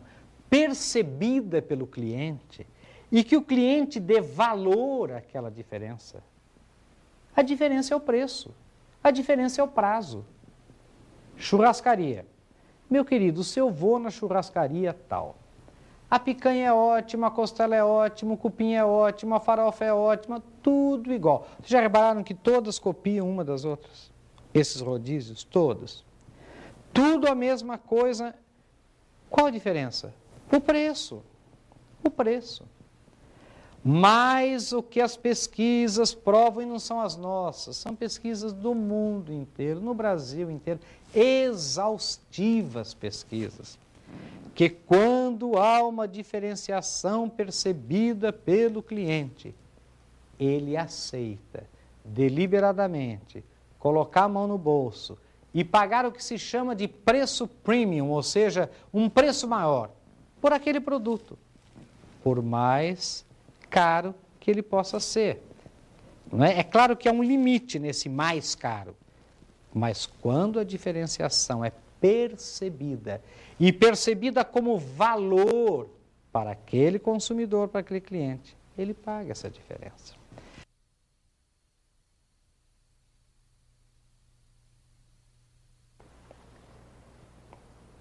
percebida pelo cliente e que o cliente dê valor àquela diferença, a diferença é o preço, a diferença é o prazo. Churrascaria. Meu querido, se eu vou na churrascaria tal, a picanha é ótima, a costela é ótima, o cupim é ótimo, a farofa é ótima, tudo igual. Vocês já repararam que todas copiam uma das outras? Esses rodízios, todos. Tudo a mesma coisa. Qual a diferença? O preço. O preço. Mas o que as pesquisas provam, e não são as nossas, são pesquisas do mundo inteiro, no Brasil inteiro, exaustivas pesquisas, que quando há uma diferenciação percebida pelo cliente, ele aceita deliberadamente colocar a mão no bolso e pagar o que se chama de preço premium, ou seja, um preço maior por aquele produto, por mais caro que ele possa ser. Não é? É claro que há um limite nesse mais caro, mas quando a diferenciação é percebida, e percebida como valor para aquele consumidor, para aquele cliente, ele paga essa diferença.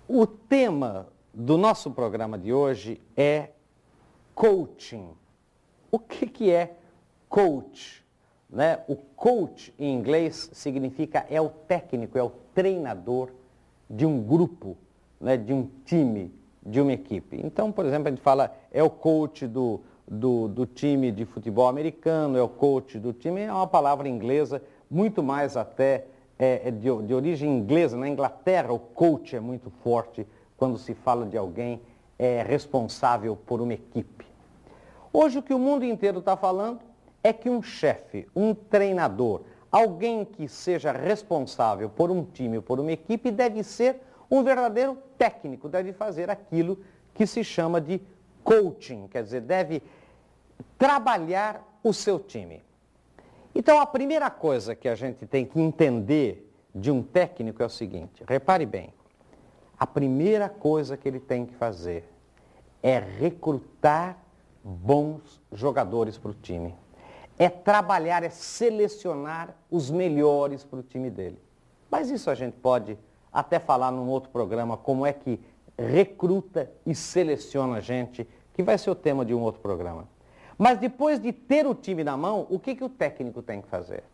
O tema do nosso programa de hoje é coaching. O que é coach? Né? O coach, em inglês, significa é o técnico, é o treinador de um grupo, né, de um time, de uma equipe. Então, por exemplo, a gente fala, é o coach do time de futebol americano, é o coach do time, é uma palavra inglesa, muito mais até de origem inglesa. Na Inglaterra, o coach é muito forte quando se fala de alguém responsável por uma equipe. Hoje, o que o mundo inteiro está falando é que um chefe, um treinador, alguém que seja responsável por um time ou por uma equipe deve ser um verdadeiro técnico, deve fazer aquilo que se chama de coaching, quer dizer, deve trabalhar o seu time. Então, a primeira coisa que a gente tem que entender de um técnico é o seguinte, repare bem, a primeira coisa que ele tem que fazer é recrutar bons jogadores para o time. É trabalhar, é selecionar os melhores para o time dele. Mas isso a gente pode até falar num outro programa, como é que recruta e seleciona gente, que vai ser o tema de um outro programa. Mas depois de ter o time na mão, o que o técnico tem que fazer?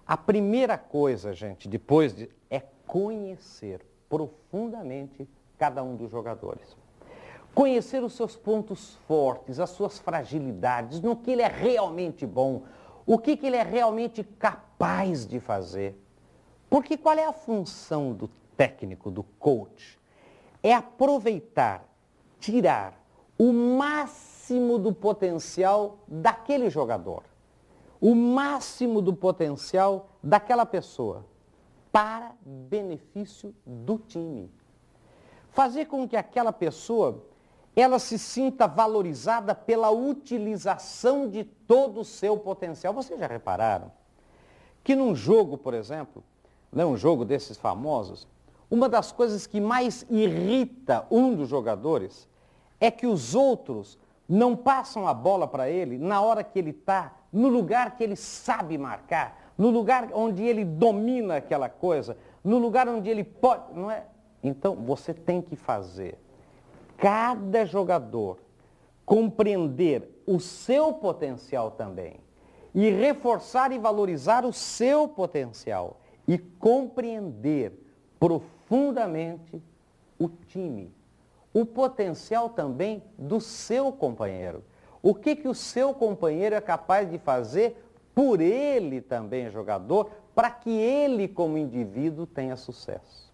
A primeira coisa, gente, é conhecer profundamente cada um dos jogadores. Conhecer os seus pontos fortes, as suas fragilidades, no que ele é realmente bom, o que ele é realmente capaz de fazer. Porque qual é a função do técnico, do coach? É aproveitar, tirar o máximo do potencial daquele jogador, o máximo do potencial daquela pessoa, para benefício do time. Fazer com que aquela pessoa, ela se sinta valorizada pela utilização de todo o seu potencial. Vocês já repararam que num jogo, por exemplo, um jogo desses famosos, uma das coisas que mais irrita um dos jogadores é que os outros não passam a bola para ele na hora que ele está no lugar que ele sabe marcar, no lugar onde ele domina aquela coisa, no lugar onde ele pode, não é? Então, você tem que fazer cada jogador compreender o seu potencial também e reforçar e valorizar o seu potencial e compreender profundamente o time, o potencial também do seu companheiro. O que o seu companheiro é capaz de fazer por ele também, jogador, para que ele, como indivíduo, tenha sucesso.